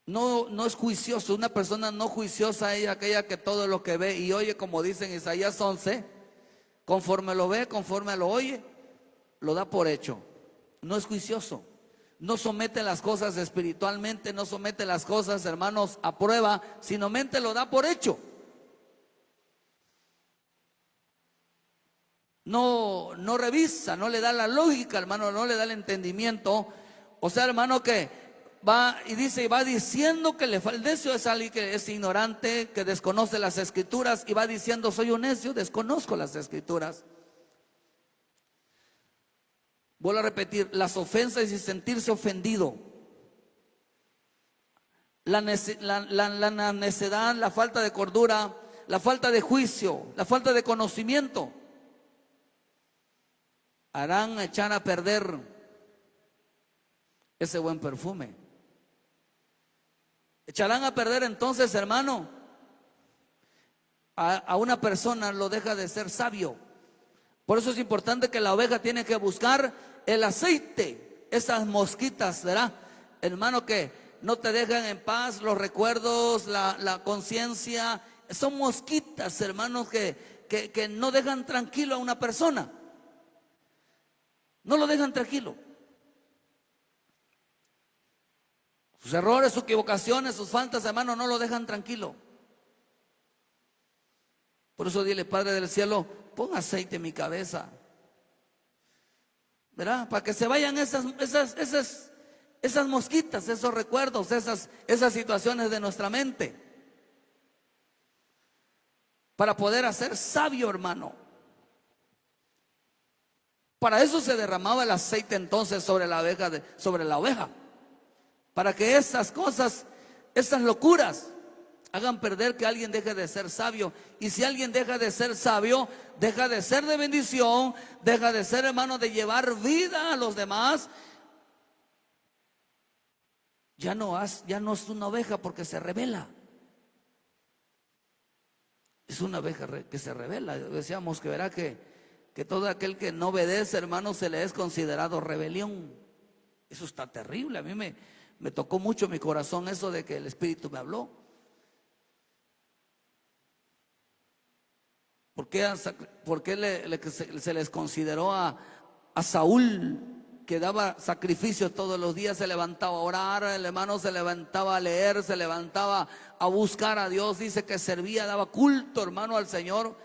No es juicioso. Una persona no juiciosa es aquella que todo lo que ve y oye, como dice en Isaías 11, conforme lo ve, conforme lo oye, lo da por hecho. No es juicioso. No somete las cosas espiritualmente, no somete las cosas, hermanos, a prueba, sino mente lo da por hecho. No revisa, no le da la lógica, hermano, no le da el entendimiento. O sea, hermano, que va y dice, y va diciendo que el necio es alguien que es ignorante, que desconoce las escrituras, y va diciendo: soy un necio, desconozco las escrituras. Vuelvo a repetir: las ofensas y sentirse ofendido, la necedad, la falta de cordura, la falta de juicio, la falta de conocimiento, harán echar a perder ese buen perfume. Echarán a perder entonces, hermano, a una persona lo deja de ser sabio. Por eso es importante que la oveja tiene que buscar el aceite, esas mosquitas, ¿verdad? Hermano, que no te dejan en paz los recuerdos, la conciencia. Son mosquitas, hermanos, que no dejan tranquilo a una persona. No lo dejan tranquilo. Sus errores, sus equivocaciones, sus faltas, hermano, no lo dejan tranquilo. Por eso dile, Padre del cielo, pon aceite en mi cabeza, ¿verdad? Para que se vayan esas mosquitas, esos recuerdos, esas situaciones de nuestra mente. Para poder hacer sabio, hermano. Para eso se derramaba el aceite entonces sobre la oveja. Para que esas cosas, esas locuras, hagan perder que alguien deje de ser sabio. Y si alguien deja de ser sabio, deja de ser de bendición, deja de ser, hermano, de llevar vida a los demás. Ya no es una oveja porque se rebela. Es una oveja que se rebela. Decíamos que verá que todo aquel que no obedece, hermano, se le es considerado rebelión. Eso está terrible. A mí me tocó mucho mi corazón eso de que el Espíritu me habló. ¿Por qué se les consideró a Saúl, que daba sacrificios todos los días, se levantaba a orar, el hermano se levantaba a leer, se levantaba a buscar a Dios? Dice que servía, daba culto, hermano, al Señor.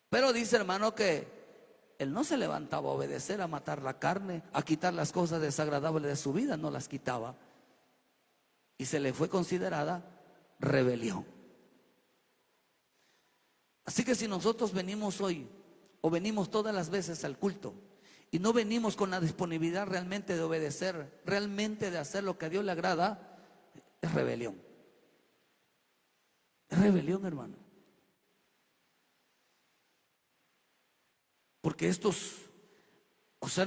Pero dice, hermano, que él no se levantaba a obedecer, a matar la carne, a quitar las cosas desagradables de su vida, no las quitaba. Y se le fue considerada rebelión. Así que si nosotros venimos hoy, o venimos todas las veces al culto, y no venimos con la disponibilidad realmente de obedecer, realmente de hacer lo que a Dios le agrada, es rebelión. Es rebelión, hermano. Porque eso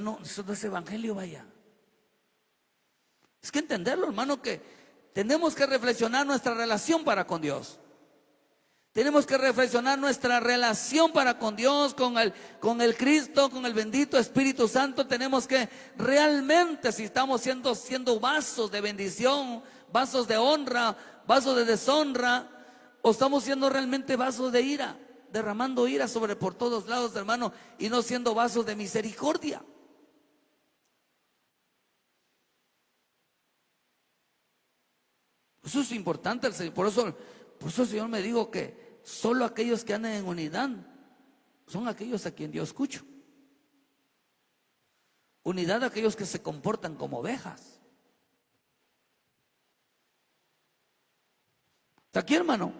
no es evangelio, vaya. Es que entenderlo, hermano, que tenemos que reflexionar nuestra relación para con Dios. Tenemos que reflexionar nuestra relación para con Dios, con el Cristo, con el bendito Espíritu Santo. Tenemos que realmente, si estamos siendo vasos de bendición, vasos de honra, vasos de deshonra, o estamos siendo realmente vasos de ira, derramando ira por todos lados, hermano, y no siendo vasos de misericordia. Eso es importante, por eso el Señor me dijo que solo aquellos que andan en unidad son aquellos a quien Dios escucha. Unidad a aquellos que se comportan como ovejas. ¿Está aquí, hermano?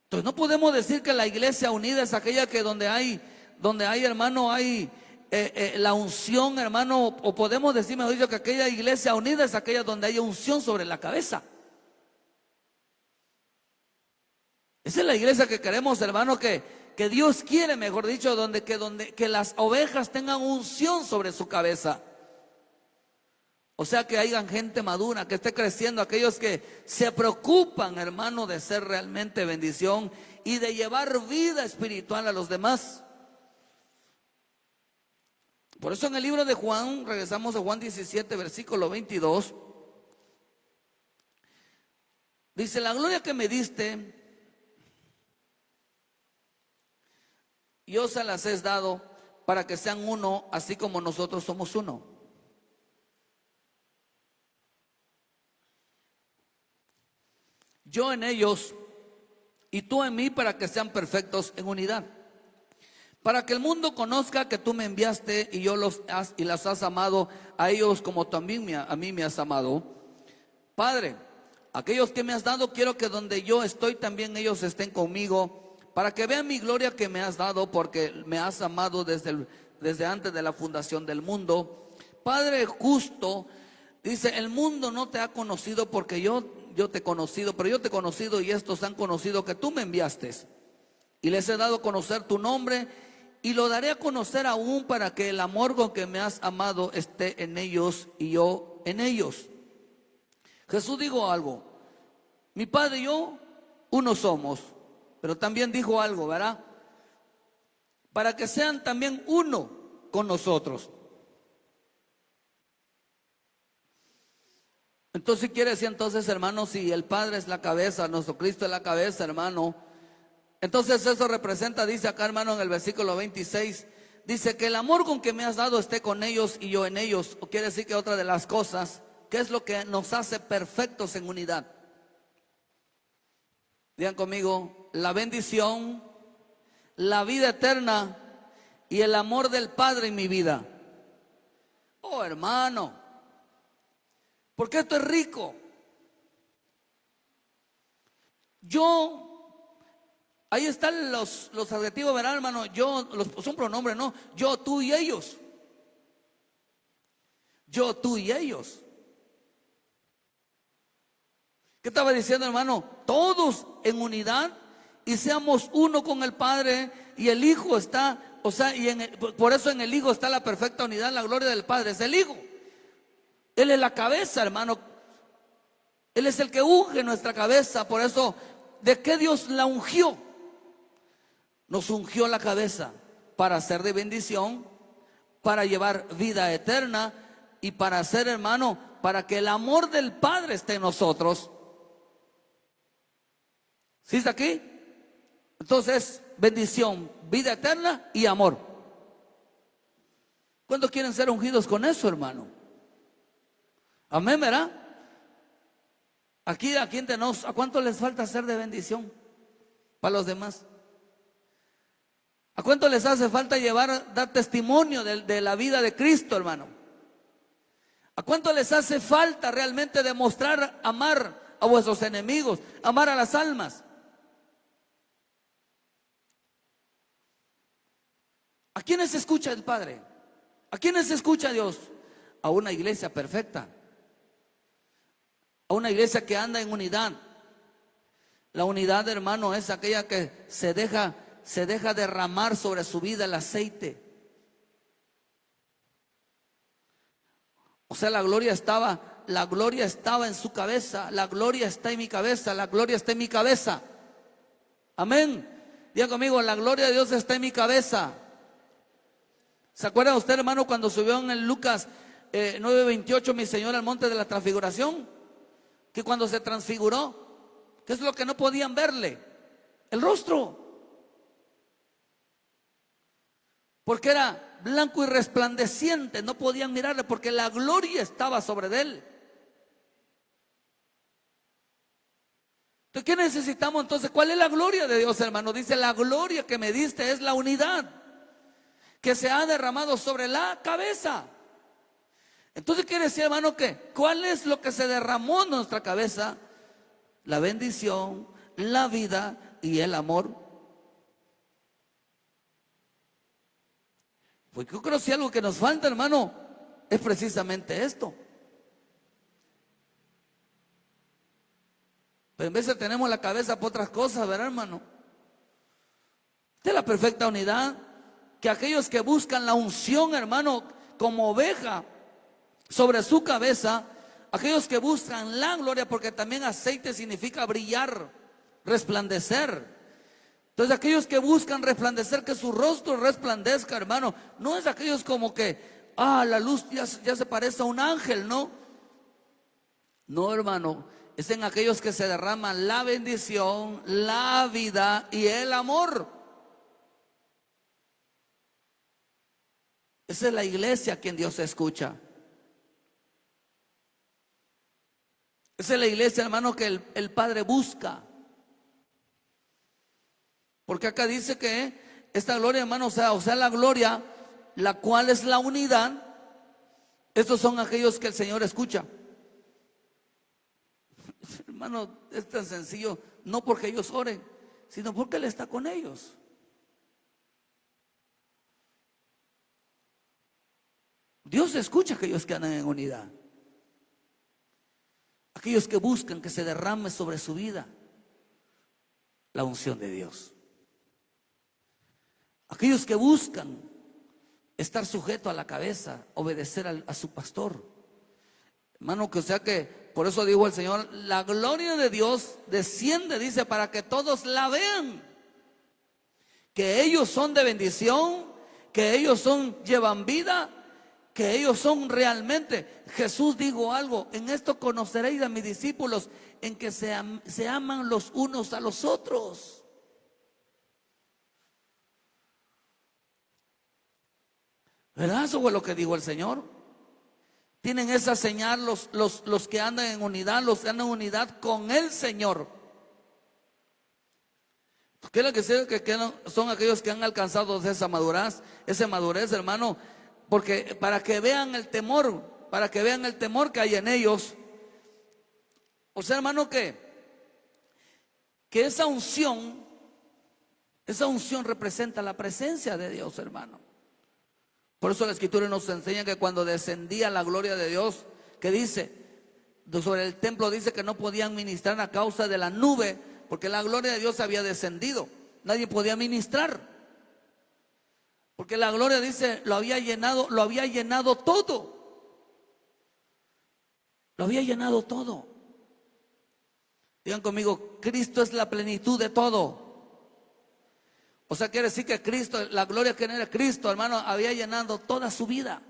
Entonces no podemos decir que la iglesia unida es aquella que donde hay, hermano, hay la unción, hermano. O podemos decir, mejor dicho, que aquella iglesia unida es aquella donde hay unción sobre la cabeza. Esa es la iglesia que queremos, hermano, que Dios quiere, mejor dicho, que las ovejas tengan unción sobre su cabeza. O sea, que hayan gente madura, que esté creciendo, aquellos que se preocupan, hermano, de ser realmente bendición y de llevar vida espiritual a los demás. Por eso en el libro de Juan, regresamos a Juan 17, versículo 22, dice: la gloria que me diste, yo se las he dado para que sean uno, así como nosotros somos uno. Yo en ellos y tú en mí, para que sean perfectos en unidad. Para que el mundo conozca que tú me enviaste y las has amado a ellos como también a mí me has amado. Padre, aquellos que me has dado, quiero que donde yo estoy también ellos estén conmigo, para que vean mi gloria que me has dado, porque me has amado desde antes de la fundación del mundo. Padre justo, dice: el mundo no te ha conocido porque yo te he conocido, pero yo te he conocido y estos han conocido que tú me enviaste. Y les he dado a conocer tu nombre y lo daré a conocer aún, para que el amor con que me has amado esté en ellos y yo en ellos. Jesús dijo algo: mi Padre y yo uno somos. pero también dijo algo, ¿verdad? Para que sean también uno con nosotros. Entonces quiere decir, entonces, hermano, si el Padre es la cabeza, nuestro Cristo es la cabeza, hermano, entonces eso representa, dice acá, hermano, en el versículo 26, dice que el amor con que me has dado esté con ellos y yo en ellos. O quiere decir que otra de las cosas, ¿qué es lo que nos hace perfectos en unidad? Digan conmigo, la bendición, la vida eterna y el amor del Padre en mi vida. Oh, hermano, porque esto es rico. Ahí están los adjetivos, ¿verdad, hermano? Son pronombres, ¿no? Yo, tú y ellos. Yo, tú y ellos. ¿Qué estaba diciendo, hermano? Todos en unidad y seamos uno con el Padre, y el Hijo está, o sea, por eso en el Hijo está la perfecta unidad, la gloria del Padre. Es el Hijo. Él es la cabeza, hermano. Él es el que unge nuestra cabeza. Por eso, ¿de qué Dios la ungió? Nos ungió la cabeza para ser de bendición, para llevar vida eterna y para hacer, hermano, para que el amor del Padre esté en nosotros. ¿Sí está aquí? Entonces, bendición, vida eterna y amor. ¿Cuántos quieren ser ungidos con eso, hermano? Amén, ¿verdad? Aquí entre nos, ¿a cuánto les falta ser de bendición para los demás? ¿A cuánto les hace falta dar testimonio de la vida de Cristo, hermano? ¿A cuánto les hace falta realmente demostrar amar a vuestros enemigos, amar a las almas? ¿A quiénes escucha el Padre? ¿A quiénes escucha Dios? A una iglesia perfecta, a una iglesia que anda en unidad. La unidad, hermano, es aquella que se deja derramar sobre su vida el aceite. O sea, la gloria estaba en su cabeza, la gloria está en mi cabeza, la gloria está en mi cabeza. Amén. Diga conmigo, la gloria de Dios está en mi cabeza. ¿Se acuerda usted, hermano, cuando subió en el Lucas 9:28 mi Señor al monte de la transfiguración? Que cuando se transfiguró, ¿qué es lo que no podían verle? El rostro. Porque era blanco y resplandeciente, no podían mirarle porque la gloria estaba sobre él. Entonces, ¿qué necesitamos entonces? ¿Cuál es la gloria de Dios, hermano? Dice, la gloria que me diste es la unidad que se ha derramado sobre la cabeza. Entonces quiere decir, hermano, que ¿cuál es lo que se derramó en nuestra cabeza? La bendición, la vida y el amor. Porque yo creo que si algo que nos falta, hermano, es precisamente esto. Pero en vez de tenemos la cabeza por otras cosas, ¿verdad, hermano? De la perfecta unidad, que aquellos que buscan la unción, hermano, como oveja sobre su cabeza, aquellos que buscan la gloria, porque también aceite significa brillar, resplandecer. Entonces aquellos que buscan resplandecer, que su rostro resplandezca, hermano, no es aquellos como que, la luz ya se parece a un ángel, ¿no? No, hermano, es en aquellos que se derraman la bendición, la vida y el amor. Esa es la iglesia a quien Dios escucha. Esa es la iglesia, hermano, que el Padre busca. Porque acá dice que esta gloria, hermano, o sea, la gloria, la cual es la unidad, estos son aquellos que el Señor escucha. Hermano, es tan sencillo, no porque ellos oren, sino porque Él está con ellos. Dios escucha a aquellos que andan en unidad, aquellos que buscan que se derrame sobre su vida la unción de Dios, aquellos que buscan estar sujeto a la cabeza, obedecer a su pastor, hermano, que o sea que por eso dijo el Señor, la gloria de Dios desciende, dice, para que todos la vean. que ellos son de bendición, que ellos llevan vida, que ellos son realmente. Jesús dijo algo: en esto conoceréis a mis discípulos, en que se aman los unos a los otros. ¿Verdad? Eso fue lo que dijo el Señor. Tienen esa señal los que andan en unidad, los que andan en unidad con el Señor. ¿Qué es lo que sé? Que son aquellos que han alcanzado esa madurez, hermano, porque para que vean el temor, que hay en ellos. O sea, hermano, que esa unción representa la presencia de Dios, hermano. Por eso la Escritura nos enseña que cuando descendía la gloria de Dios, que dice, sobre el templo dice que no podían ministrar a causa de la nube, porque la gloria de Dios había descendido. Nadie podía ministrar, porque la gloria, dice, lo había llenado todo. Lo había llenado todo. Digan conmigo: Cristo es la plenitud de todo. O sea, quiere decir que Cristo, la gloria que era Cristo, hermano, había llenado toda su vida.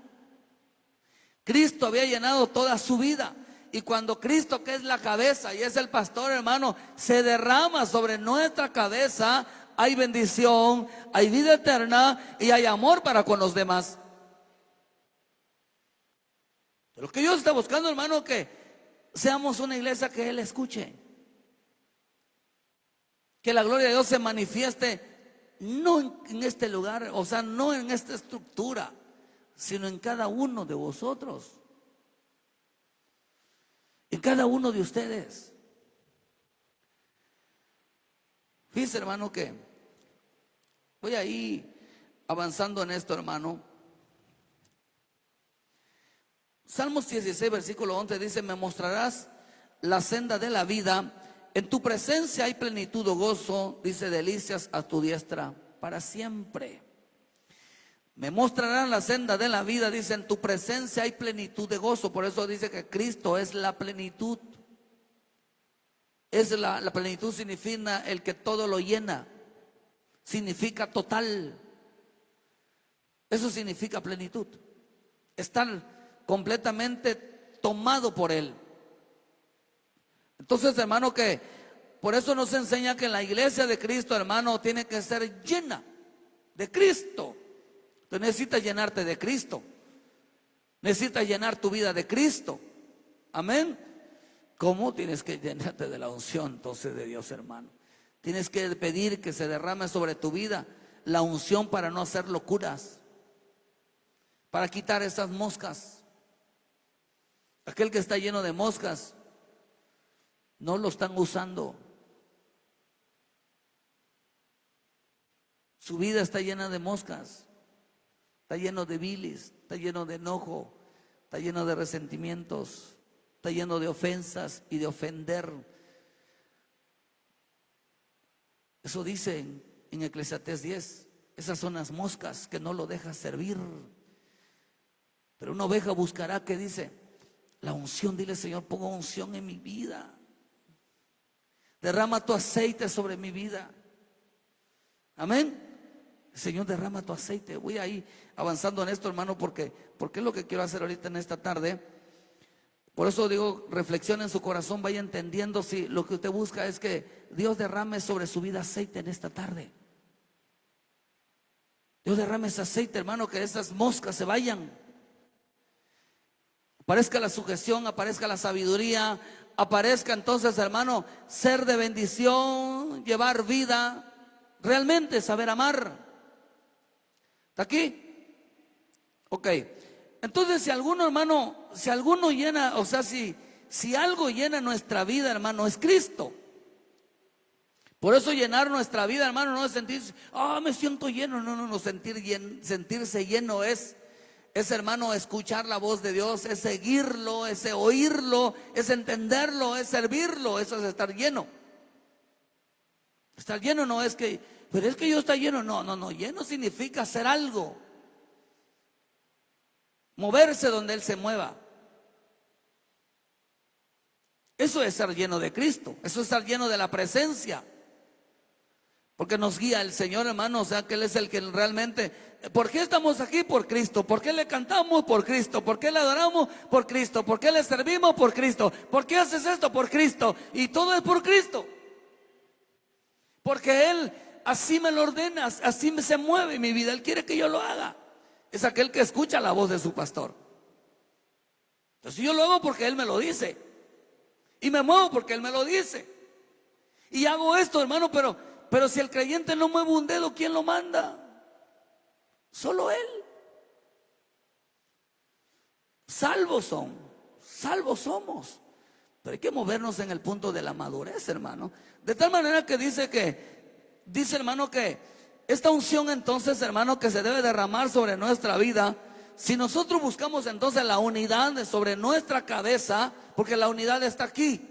Cristo había llenado toda su vida. Y cuando Cristo, que es la cabeza y es el pastor, hermano, se derrama sobre nuestra cabeza, hay bendición, hay vida eterna y hay amor para con los demás. Lo que Dios está buscando, hermano, que seamos una iglesia que Él escuche. Que la gloria de Dios se manifieste no en este lugar, o sea, no en esta estructura, sino en cada uno de vosotros, en cada uno de ustedes. Fíjense, hermano, que voy a ir avanzando en esto, hermano. Salmos 16, versículo 11 dice: me mostrarás la senda de la vida. En tu presencia hay plenitud de gozo, dice, delicias a tu diestra para siempre. Me mostrarán la senda de la vida, dice, en tu presencia hay plenitud de gozo. Por eso dice que Cristo es la plenitud. La plenitud significa el que todo lo llena. Significa total. Eso significa plenitud. Estar completamente tomado por Él. Entonces, hermano, que por eso nos enseña que la iglesia de Cristo, hermano, tiene que ser llena de Cristo. Tú necesitas llenarte de Cristo. Necesitas llenar tu vida de Cristo. Amén. ¿Cómo? Tienes que llenarte de la unción, entonces, de Dios, hermano. Tienes que pedir que se derrame sobre tu vida la unción para no hacer locuras, para quitar esas moscas. Aquel que está lleno de moscas, no lo están usando. Su vida está llena de moscas, está lleno de bilis, está lleno de enojo, está lleno de resentimientos, está lleno de ofensas y de ofender. Eso dice en Eclesiastés 10. Esas son las moscas que no lo dejan servir. Pero una oveja buscará, que dice, la unción. Dile: Señor, ponga unción en mi vida. Derrama tu aceite sobre mi vida. Amén. Señor, derrama tu aceite. Voy a ir avanzando en esto, hermano, porque es lo que quiero hacer ahorita en esta tarde. Por eso digo, reflexione en su corazón, vaya entendiendo si lo que usted busca es que Dios derrame sobre su vida aceite en esta tarde. Dios derrame ese aceite, hermano, que esas moscas se vayan. Aparezca la sujeción, aparezca la sabiduría, aparezca entonces, hermano, ser de bendición, llevar vida, realmente saber amar. ¿Está aquí? Ok. Entonces, si alguno, hermano, si alguno llena, o sea, si algo llena nuestra vida, hermano, es Cristo. Por eso llenar nuestra vida, hermano, no es sentirse, me siento lleno. No, sentirse lleno es, hermano, escuchar la voz de Dios, es seguirlo, es oírlo, es entenderlo, es servirlo. Eso es estar lleno. Estar lleno no es que, pero es que yo estoy lleno. No, lleno significa hacer algo. Moverse donde Él se mueva. Eso es estar lleno de Cristo. Eso es estar lleno de la presencia. Porque nos guía el Señor, hermano, o sea que Él es el que realmente. ¿Por qué estamos aquí? Por Cristo. ¿Por qué le cantamos? Por Cristo. ¿Por qué le adoramos? Por Cristo. ¿Por qué le servimos? Por Cristo. ¿Por qué haces esto? Por Cristo. Y todo es por Cristo. Porque Él así me lo ordena, así se mueve mi vida. Él quiere que yo lo haga. Es aquel que escucha la voz de su pastor. Entonces yo lo hago porque Él me lo dice. Y me muevo porque Él me lo dice. Y hago esto, hermano, pero si el creyente no mueve un dedo, ¿quién lo manda? Solo Él. Salvos somos. Pero hay que movernos en el punto de la madurez, hermano. De tal manera que dice hermano que esta unción entonces, hermano, que se debe derramar sobre nuestra vida. Si nosotros buscamos entonces la unidad sobre nuestra cabeza, porque la unidad está aquí.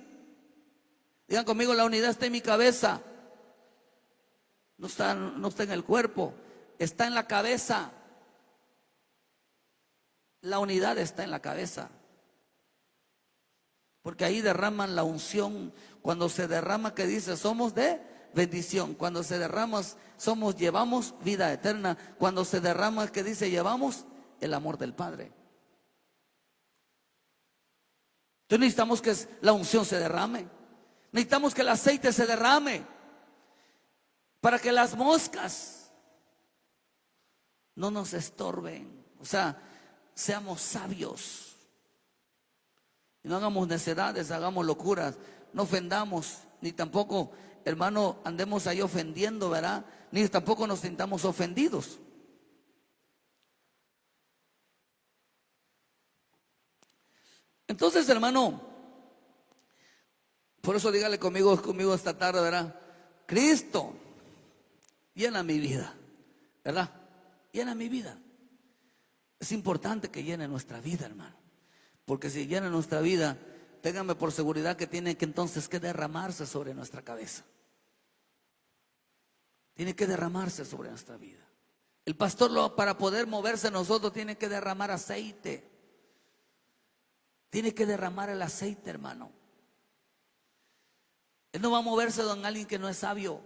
Digan conmigo, la unidad está en mi cabeza. No está en el cuerpo, está en la cabeza. La unidad está en la cabeza. Porque ahí derraman la unción. Cuando se derrama, que dice, somos de bendición. Cuando se derrama, llevamos vida eterna. Cuando se derrama, que dice, llevamos el amor del Padre. Entonces necesitamos que la unción se derrame. Necesitamos que el aceite se derrame. Para que las moscas no nos estorben. O sea, seamos sabios. Y no hagamos necedades, hagamos locuras. No ofendamos, ni tampoco, hermano, andemos ahí ofendiendo, ¿verdad? Ni tampoco nos sintamos ofendidos. Entonces, hermano, por eso dígale conmigo esta tarde, ¿verdad? Cristo, llena mi vida, ¿verdad? Llena mi vida. Es importante que llene nuestra vida, hermano. Porque si llena nuestra vida, téngame por seguridad que tiene que entonces que derramarse sobre nuestra cabeza. Tiene que derramarse sobre nuestra vida. El pastor, para poder moverse nosotros, tiene que derramar aceite. Tiene que derramar el aceite, hermano. Él no va a moverse con alguien que no es sabio.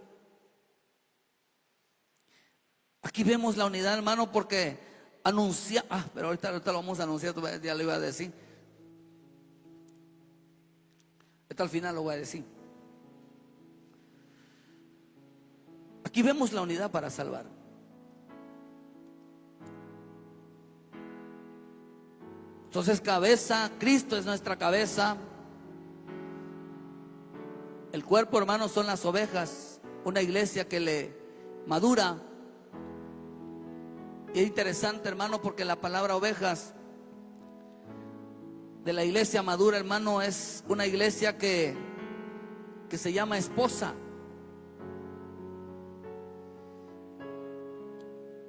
Aquí vemos la unidad, hermano, porque anuncia. Pero ahorita lo vamos a anunciar, ya lo iba a decir. Hasta al final lo voy a decir. Aquí vemos la unidad para salvar. Entonces, cabeza, Cristo es nuestra cabeza. El cuerpo, hermano, son las ovejas. Una iglesia que le madura. Y es interesante, hermano, porque la palabra ovejas de la iglesia madura, hermano, es una iglesia que se llama esposa.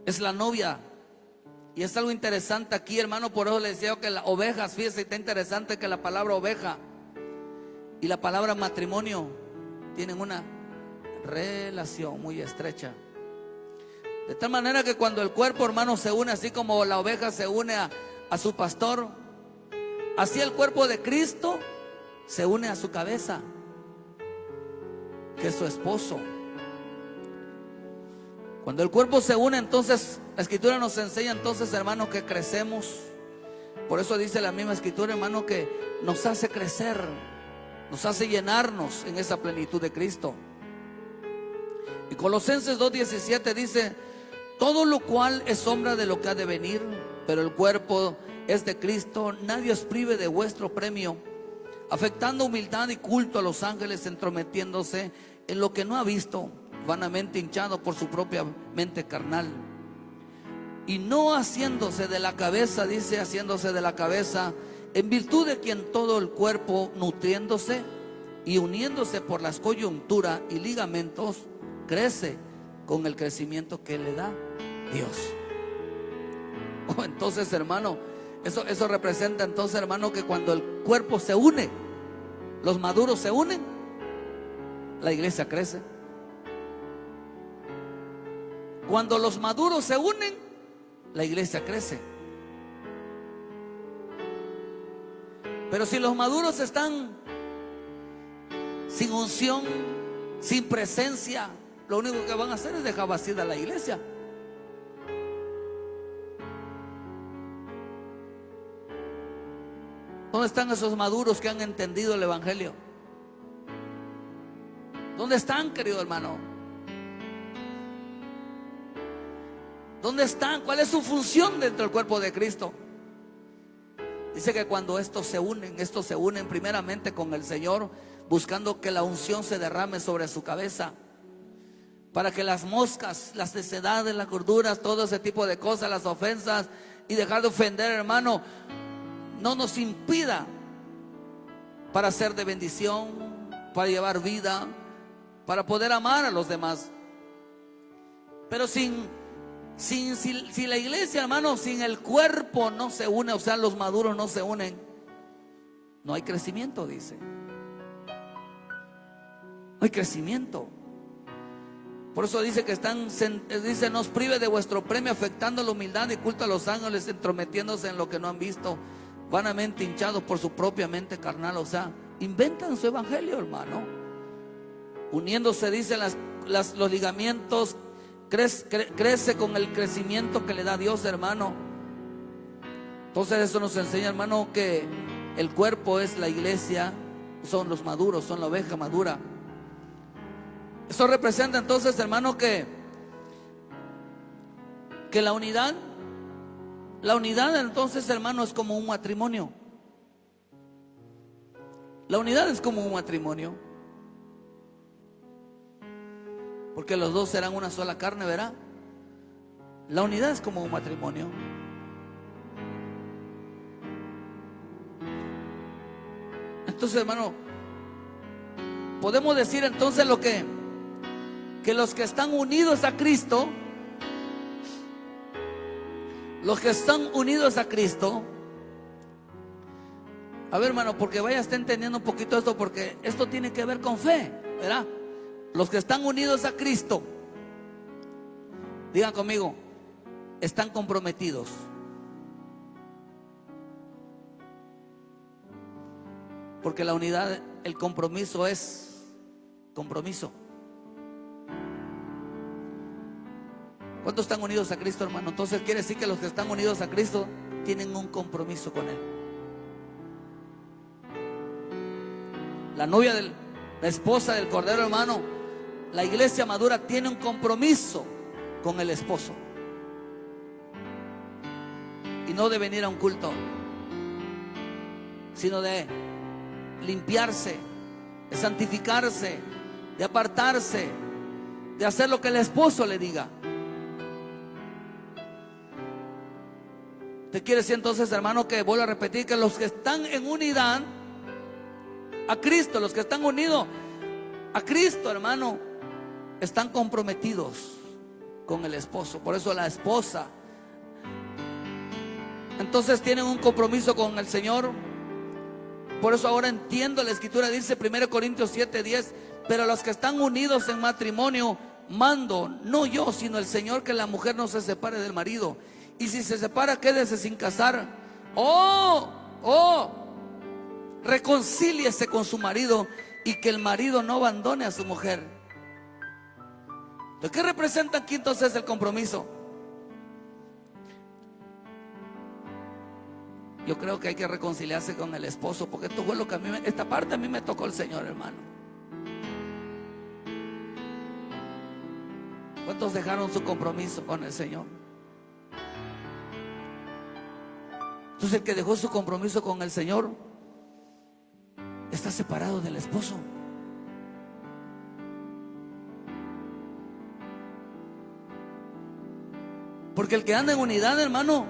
Es la novia. Y es algo interesante aquí, hermano. Por eso les decía que las ovejas, fíjense, está interesante que la palabra oveja y la palabra matrimonio tienen una relación muy estrecha. De tal manera que cuando el cuerpo, hermano, se une, así como la oveja se une a su pastor, así el cuerpo de Cristo se une a su cabeza, que es su esposo. Cuando el cuerpo se une, entonces la escritura nos enseña entonces, hermano, que crecemos. Por eso dice la misma escritura, hermano, que nos hace crecer, nos hace llenarnos en esa plenitud de Cristo. Y Colosenses 2:17 dice: todo lo cual es sombra de lo que ha de venir, pero el cuerpo es de Cristo. Nadie os prive de vuestro premio, afectando humildad y culto a los ángeles, entrometiéndose en lo que no ha visto, vanamente hinchado por su propia mente carnal, y no haciéndose de la cabeza, dice, haciéndose de la cabeza, en virtud de quien todo el cuerpo, nutriéndose y uniéndose por las coyunturas y ligamentos, crece con el crecimiento que le da Dios. Entonces, hermano, eso representa entonces, hermano, que cuando el cuerpo se une, los maduros se unen, la iglesia crece. Cuando los maduros se unen, la iglesia crece. Pero si los maduros están sin unción, sin presencia, lo único que van a hacer es dejar vacía la iglesia. ¿Dónde están esos maduros que han entendido el evangelio? ¿Dónde están, querido hermano? ¿Dónde están? ¿Cuál es su función dentro del cuerpo de Cristo? Dice que cuando estos se unen primeramente con el Señor, buscando que la unción se derrame sobre su cabeza, para que las moscas, las necedades, las gorduras, todo ese tipo de cosas, las ofensas y dejar de ofender, hermano, no nos impida para ser de bendición, para llevar vida, para poder amar a los demás. Pero si la iglesia, hermano, sin el cuerpo no se une, o sea, los maduros no se unen, no hay crecimiento, dice. No hay crecimiento. Por eso dice que dice, nos prive de vuestro premio, afectando la humildad y culto a los ángeles, entrometiéndose en lo que no han visto, vanamente hinchados por su propia mente carnal. O sea, inventan su evangelio, hermano. Uniéndose, dice, los ligamentos, crece con el crecimiento que le da Dios, hermano. Entonces eso nos enseña, hermano, que el cuerpo es la iglesia, son los maduros, son la oveja madura. Eso representa entonces, hermano, que la unidad entonces, hermano, es como un matrimonio. La unidad es como un matrimonio, porque los dos serán una sola carne, ¿verdad? La unidad es como un matrimonio. Entonces, hermano, podemos decir entonces que los que están unidos a Cristo, a ver, hermano, porque vaya esté entendiendo un poquito esto, porque esto tiene que ver con fe, ¿verdad? Los que están unidos a Cristo, digan conmigo, están comprometidos. Porque la unidad, el compromiso es compromiso. ¿Cuántos están unidos a Cristo, hermano? Entonces quiere decir que los que están unidos a Cristo tienen un compromiso con Él. La novia, la esposa del Cordero, hermano, la iglesia madura tiene un compromiso con el esposo. Y no de venir a un culto, sino de limpiarse, de santificarse, de apartarse, de hacer lo que el esposo le diga. ¿Te quiere decir entonces, hermano, que vuelvo a repetir que los que están en unidad a Cristo, los que están unidos a Cristo, hermano, están comprometidos con el esposo? Por eso la esposa, entonces tienen un compromiso con el Señor. Por eso ahora entiendo, la escritura dice 1 Corintios 7:10, pero los que están unidos en matrimonio, mando, no yo, sino el Señor, que la mujer no se separe del marido. Y si se separa, quédese sin casar. Reconcíliese con su marido, y que el marido no abandone a su mujer. ¿De qué representa aquí entonces el compromiso? Yo creo que hay que reconciliarse con el esposo, porque esto fue lo que esta parte a mí me tocó el Señor, hermano. ¿Cuántos dejaron su compromiso con el Señor? Entonces el que dejó su compromiso con el Señor está separado del esposo. Porque el que anda en unidad, hermano,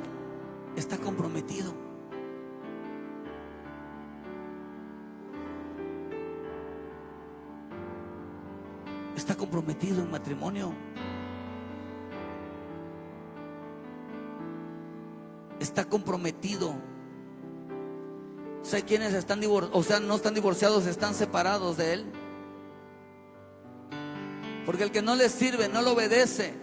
está comprometido. Está comprometido en matrimonio. Está comprometido. O sea, quienes están no están divorciados, están separados de él. Porque el que no le sirve, no lo obedece,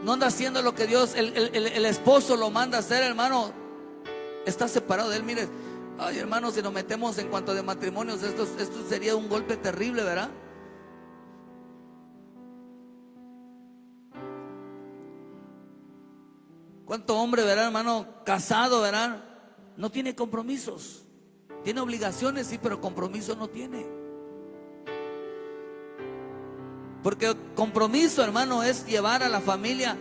no anda haciendo lo que Dios, el esposo lo manda a hacer, hermano, está separado de él. Mire, ay, hermano, si nos metemos en cuanto de matrimonios, esto sería un golpe terrible, ¿verdad? ¿Cuánto hombre, verá, hermano, casado, verá, no tiene compromisos? Tiene obligaciones, sí, pero compromiso no tiene. Porque compromiso, hermano, es llevar a la familia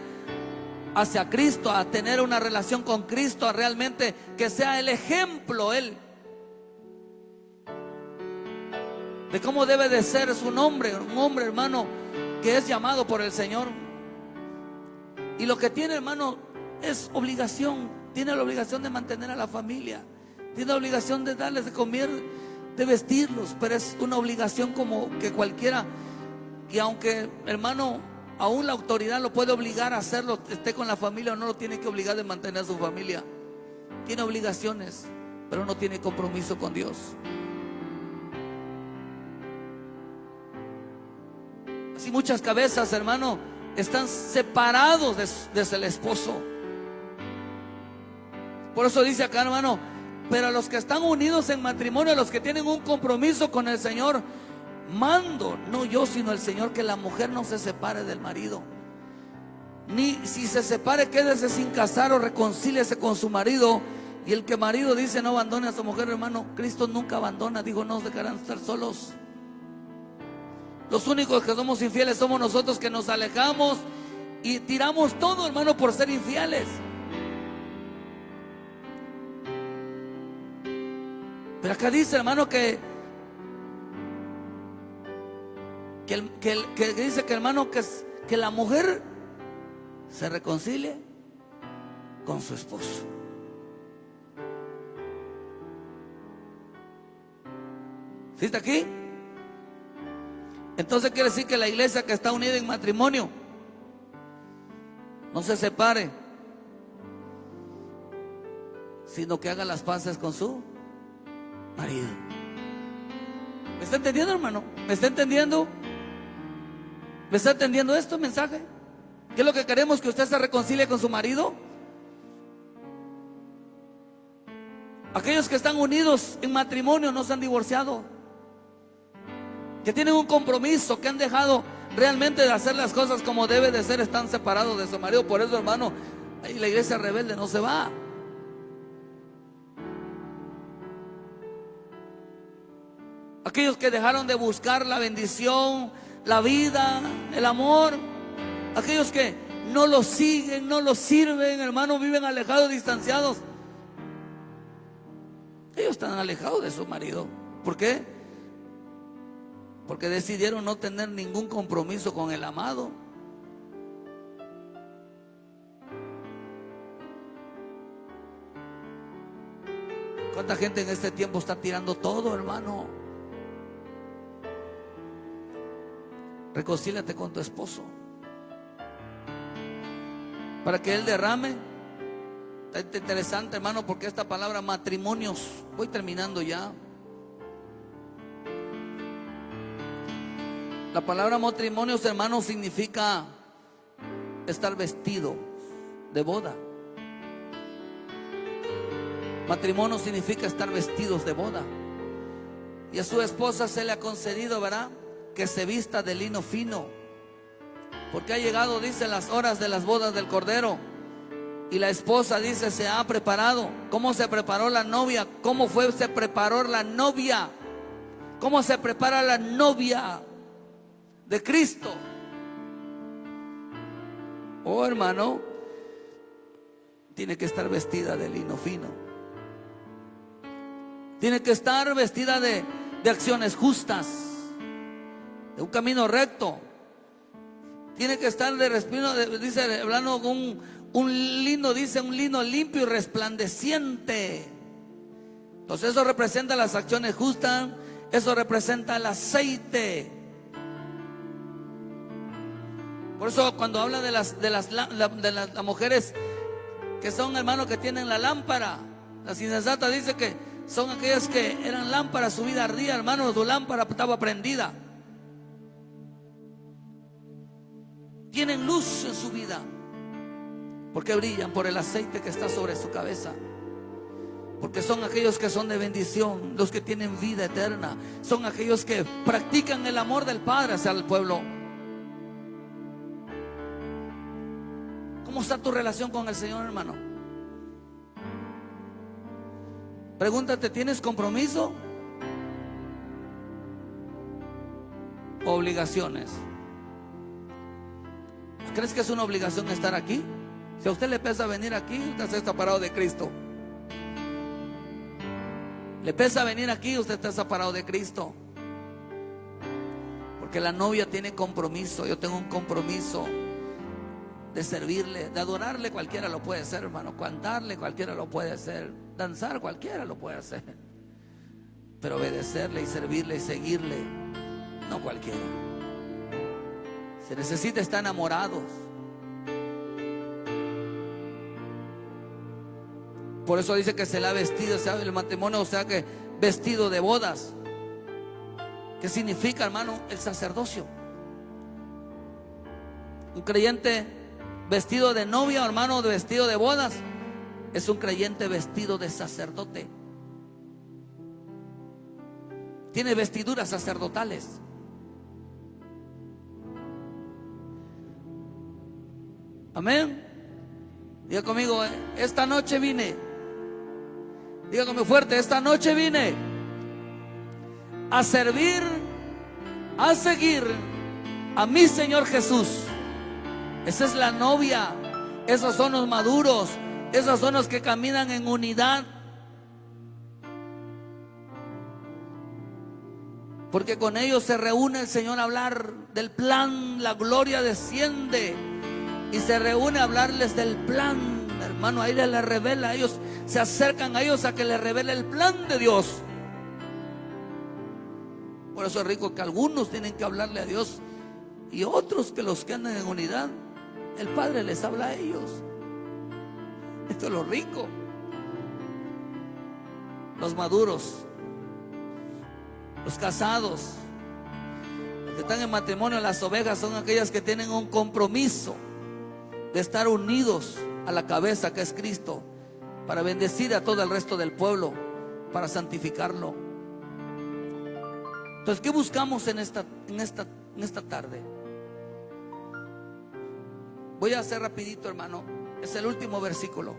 hacia Cristo, a tener una relación con Cristo, a realmente que sea el ejemplo Él de cómo debe de ser un hombre, hermano, que es llamado por el Señor. Y lo que tiene, hermano, es obligación. Tiene la obligación de mantener a la familia, tiene la obligación de darles de comer, de vestirlos, pero es una obligación como que cualquiera. Y aunque, hermano, aún la autoridad lo puede obligar a hacerlo, esté con la familia o no, lo tiene que obligar de mantener a su familia. Tiene obligaciones, pero no tiene compromiso con Dios. Así muchas cabezas, hermano, están separados desde el esposo. Por eso dice acá, hermano, pero a los que están unidos en matrimonio, a los que tienen un compromiso con el Señor, mando, no yo sino el Señor, que la mujer no se separe del marido. Ni si se separe, quédese sin casar o reconcíliese con su marido. Y el que marido dice no abandone a su mujer, hermano, Cristo nunca abandona. Dijo, no os dejarán estar solos. Los únicos que somos infieles somos nosotros, que nos alejamos y tiramos todo, hermano, por ser infieles. Pero acá dice, hermano, que dice que, hermano, que la mujer se reconcilie con su esposo. ¿Sí está aquí? Entonces quiere decir que la iglesia que está unida en matrimonio no se separe, sino que haga las paces con su marido. ¿Me está entendiendo, hermano? ¿Me está entendiendo? ¿Me está entendiendo este mensaje? ¿Qué es lo que queremos? ¿Que usted se reconcilie con su marido? Aquellos que están unidos en matrimonio, no se han divorciado, que tienen un compromiso, que han dejado realmente de hacer las cosas como debe de ser, están separados de su marido. Por eso, hermano, ahí la iglesia rebelde no se va. Aquellos que dejaron de buscar la bendición, la vida, el amor, aquellos que no lo siguen, no lo sirven, hermano, viven alejados, distanciados. Ellos están alejados de su marido. ¿Por qué? Porque decidieron no tener ningún compromiso con el amado. ¿Cuánta gente en este tiempo está tirando todo, hermano? Reconcíliate con tu esposo para que él derrame. Está interesante, hermano, porque esta palabra matrimonios, voy terminando ya. La palabra matrimonios, hermano, significa estar vestido de boda. Matrimonio significa estar vestidos de boda. Y a su esposa se le ha concedido, ¿verdad?, que se vista de lino fino, porque ha llegado, dice, las horas de las bodas del Cordero. Y la esposa, dice, se ha preparado. ¿Cómo se preparó la novia? ¿Cómo se preparó la novia? ¿Cómo se prepara la novia de Cristo? Oh, hermano, tiene que estar vestida de lino fino. Tiene que estar vestida de acciones justas, de un camino recto. Tiene que estar de respiro, dice, hablando con un lino, dice, un lino limpio y resplandeciente. Entonces eso representa las acciones justas. Eso representa el aceite. Por eso cuando habla de las mujeres que son, hermanos, que tienen la lámpara, las insensatas, dice que son aquellas que eran lámparas, su vida ardía, hermano, su lámpara estaba prendida. Tienen luz en su vida, porque brillan por el aceite que está sobre su cabeza. Porque son aquellos que son de bendición, los que tienen vida eterna. Son aquellos que practican el amor del Padre hacia el pueblo. ¿Cómo está tu relación con el Señor, hermano? Pregúntate, ¿tienes compromiso o obligaciones? ¿Crees que es una obligación estar aquí? Si a usted le pesa venir aquí, usted está separado de Cristo. Le pesa venir aquí, usted está separado de Cristo. Porque la novia tiene compromiso. Yo tengo un compromiso de servirle, de adorarle. Cualquiera lo puede hacer, hermano. Cantarle, cualquiera lo puede hacer. Danzar, cualquiera lo puede hacer. Pero obedecerle y servirle y seguirle, no cualquiera. Se necesita estar enamorados. Por eso dice que se le ha vestido, ¿sabe? El matrimonio, o sea que vestido de bodas. ¿Qué significa, hermano? El sacerdocio. Un creyente vestido de novia, hermano, de vestido de bodas, es un creyente vestido de sacerdote. Tiene vestiduras sacerdotales. Amén. Diga conmigo, esta noche vine. Diga conmigo fuerte, esta noche vine a servir, a seguir a mi Señor Jesús. Esa es la novia. Esos son los maduros. Esos son los que caminan en unidad. Porque con ellos se reúne el Señor a hablar del plan. La gloria desciende y se reúne a hablarles del plan. Hermano, ahí les revela. Ellos se acercan a ellos a que les revele el plan de Dios. Por eso es rico que algunos tienen que hablarle a Dios y otros, que los que andan en unidad, el Padre les habla a ellos. Esto es lo rico. Los maduros, los casados, los que están en matrimonio, las ovejas son aquellas que tienen un compromiso de estar unidos a la cabeza, que es Cristo, para bendecir a todo el resto del pueblo, para santificarlo. Entonces, ¿qué buscamos en esta tarde? Voy a hacer rapidito, hermano. Es el último versículo.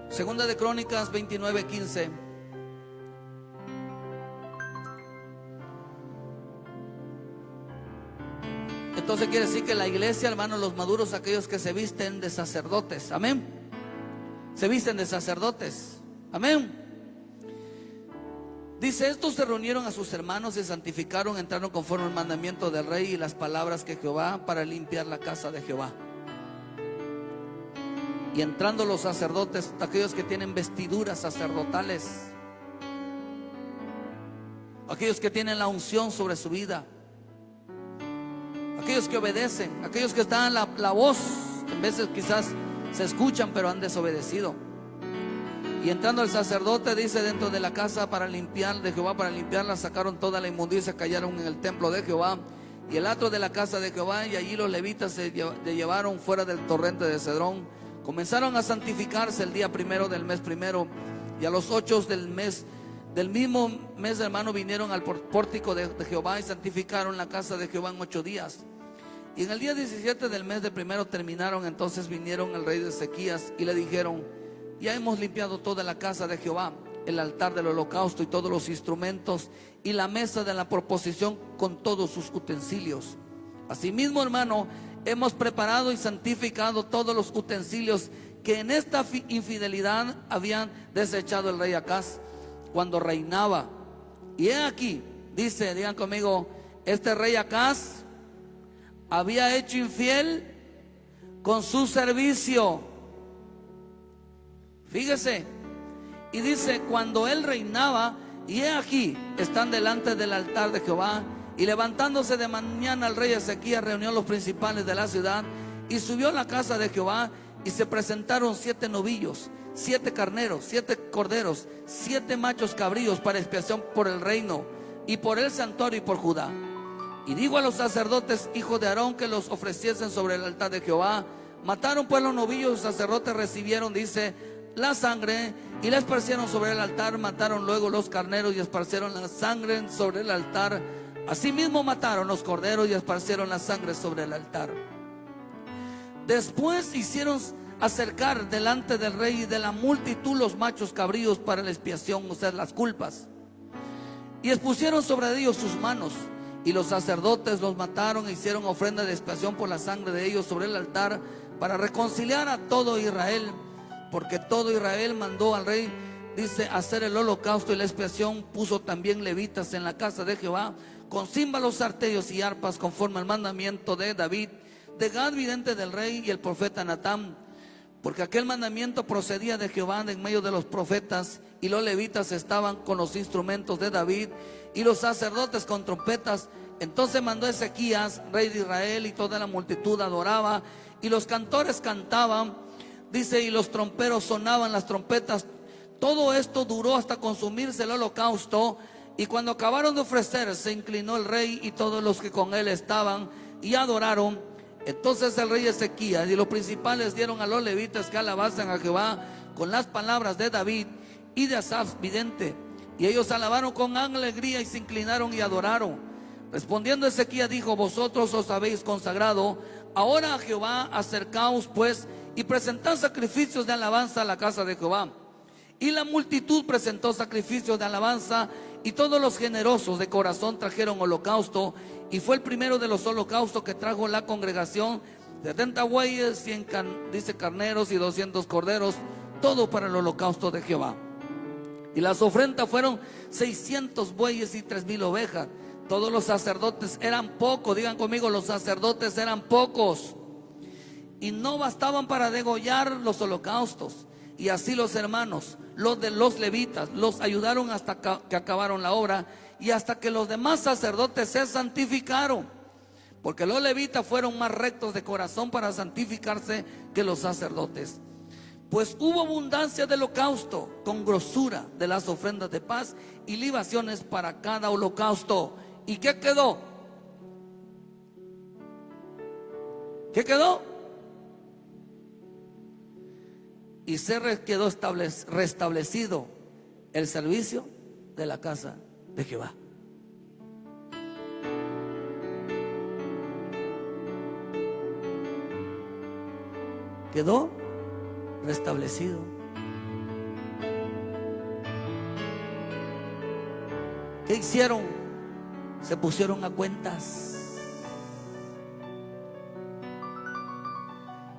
Segunda de Crónicas 29:15. Entonces quiere decir que la iglesia, hermano, los maduros, aquellos que se visten de sacerdotes. Amén. Se visten de sacerdotes. Amén. Dice, estos se reunieron a sus hermanos, se santificaron, entraron conforme al mandamiento del rey y las palabras que Jehová, para limpiar la casa de Jehová. Y entrando los sacerdotes, aquellos que tienen vestiduras sacerdotales, aquellos que tienen la unción sobre su vida, aquellos que obedecen, aquellos que están la voz, en veces quizás se escuchan pero han desobedecido. Y entrando el sacerdote, dice, dentro de la casa para limpiar de Jehová, para limpiarla, sacaron toda la inmundicia, cayeron en el templo de Jehová y el atrio de la casa de Jehová, y allí los levitas se llevaron fuera del torrente de Cedrón. Comenzaron a santificarse el día primero del mes primero, y a los 8 del mismo mes, hermano, vinieron al pórtico de Jehová y santificaron la casa de Jehová en 8 días. Y en el día 17 del mes de primero terminaron. Entonces vinieron el rey de Ezequías y le dijeron, ya hemos limpiado toda la casa de Jehová, el altar del holocausto y todos los instrumentos, y la mesa de la proposición con todos sus utensilios. Asimismo, hermano, hemos preparado y santificado todos los utensilios que en esta infidelidad habían desechado el rey Acaz cuando reinaba. Y he aquí, dice, digan conmigo, este rey Acaz había hecho infiel con su servicio. Fíjese, y dice, cuando él reinaba, y he aquí, están delante del altar de Jehová. Y levantándose de mañana el rey Ezequías reunió a los principales de la ciudad y subió a la casa de Jehová, y se presentaron 7 novillos, 7 carneros, 7 corderos, 7 machos cabríos para expiación por el reino y por el santuario y por Judá. Y digo a los sacerdotes, hijos de Aarón, que los ofreciesen sobre el altar de Jehová. Mataron pues los novillos, los sacerdotes recibieron, dice, la sangre y la esparcieron sobre el altar. Mataron luego los carneros y esparcieron la sangre sobre el altar. Asimismo mataron los corderos y esparcieron la sangre sobre el altar. Después hicieron acercar delante del rey y de la multitud los machos cabríos para la expiación, o sea, las culpas, y expusieron sobre ellos sus manos. Y los sacerdotes los mataron e hicieron ofrenda de expiación por la sangre de ellos sobre el altar, para reconciliar a todo Israel, porque todo Israel mandó al rey, dice, hacer el holocausto y la expiación. Puso también levitas en la casa de Jehová, con címbalos, artellos y arpas, conforme al mandamiento de David, de Gad, vidente del rey, y el profeta Natán, porque aquel mandamiento procedía de Jehová de en medio de los profetas. Y los levitas estaban con los instrumentos de David, y los sacerdotes con trompetas. Entonces mandó Ezequías, rey de Israel, y toda la multitud adoraba, y los cantores cantaban, dice, y los tromperos sonaban las trompetas. Todo esto duró hasta consumirse el holocausto. Y cuando acabaron de ofrecer, se inclinó el rey y todos los que con él estaban, y adoraron. Entonces el rey Ezequías y los principales dieron a los levitas que alabasen a Jehová con las palabras de David y de Asaf vidente, y ellos alabaron con alegría y se inclinaron y adoraron. Respondiendo Ezequías dijo: vosotros os habéis consagrado ahora a Jehová, acercaos pues y presentad sacrificios de alabanza a la casa de Jehová. Y la multitud presentó sacrificios de alabanza, y todos los generosos de corazón trajeron holocausto. Y fue el primero de los holocaustos que trajo la congregación: 70 bueyes, 100 dice carneros y 200 corderos, todo para el holocausto de Jehová. Y las ofrendas fueron 600 bueyes y 3000 ovejas. Todos los sacerdotes eran pocos, digan conmigo, los sacerdotes eran pocos, y no bastaban para degollar los holocaustos. Y así los hermanos, los de los levitas, los ayudaron hasta que acabaron la obra, y hasta que los demás sacerdotes se santificaron, porque los levitas fueron más rectos de corazón para santificarse que los sacerdotes. Pues hubo abundancia de holocausto, con grosura de las ofrendas de paz y libaciones para cada holocausto. ¿Y qué quedó? ¿Qué quedó? Y se quedó restablecido el servicio de la casa de Jehová. Quedó restablecido. ¿Qué hicieron? Se pusieron a cuentas.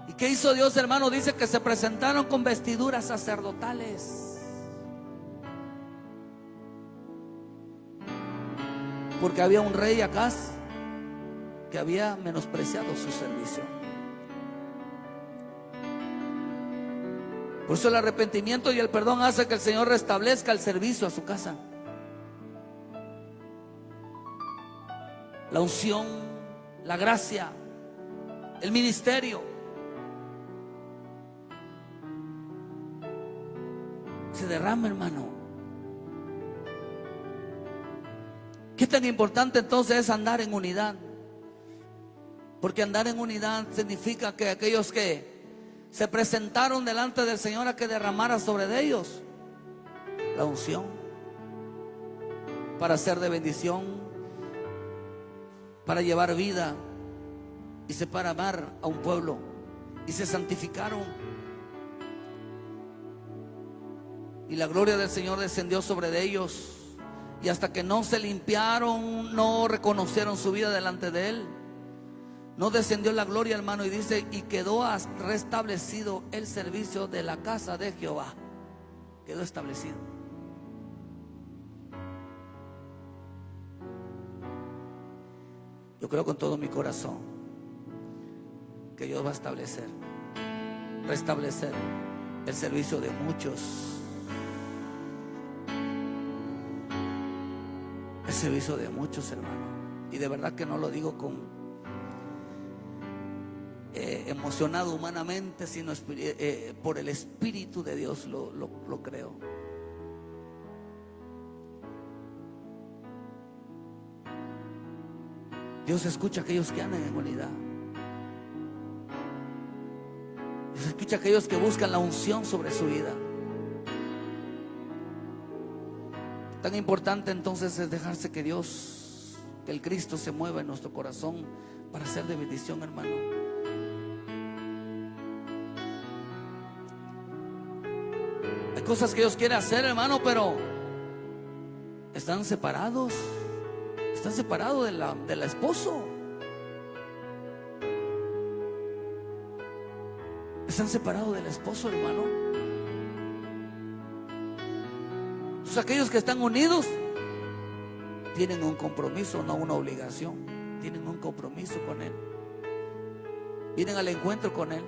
¿Y qué hizo Dios, hermano? Dice que se presentaron con vestiduras sacerdotales, porque había un rey Acaz que había menospreciado su servicio. Por eso el arrepentimiento y el perdón hace que el Señor restablezca el servicio a su casa. La unción, la gracia, el ministerio se derrama, hermano. ¿Qué tan importante entonces es andar en unidad? Porque andar en unidad significa que aquellos que se presentaron delante del Señor a que derramara sobre ellos la unción para ser de bendición, para llevar vida y para amar a un pueblo, y se santificaron, y la gloria del Señor descendió sobre ellos, y hasta que no se limpiaron, no reconocieron su vida delante de Él, no descendió la gloria, hermano. Y dice: y quedó restablecido el servicio de la casa de Jehová. Quedó establecido. Yo creo con todo mi corazón que Dios va a restablecer el servicio de muchos, el servicio de muchos, hermano. Y de verdad que no lo digo con emocionado humanamente, sino por el Espíritu de Dios lo creo. Dios escucha a aquellos que andan en unidad. Dios escucha a aquellos que buscan la unción sobre su vida. Tan importante entonces es dejarse que Dios, que el Cristo se mueva en nuestro corazón para ser de bendición, hermano. Hay cosas que Dios quiere hacer, hermano, pero están separados. Están separados del esposo. Están separados del esposo, hermano. Entonces aquellos que están unidos tienen un compromiso, no una obligación. Tienen un compromiso con Él. Vienen al encuentro con Él.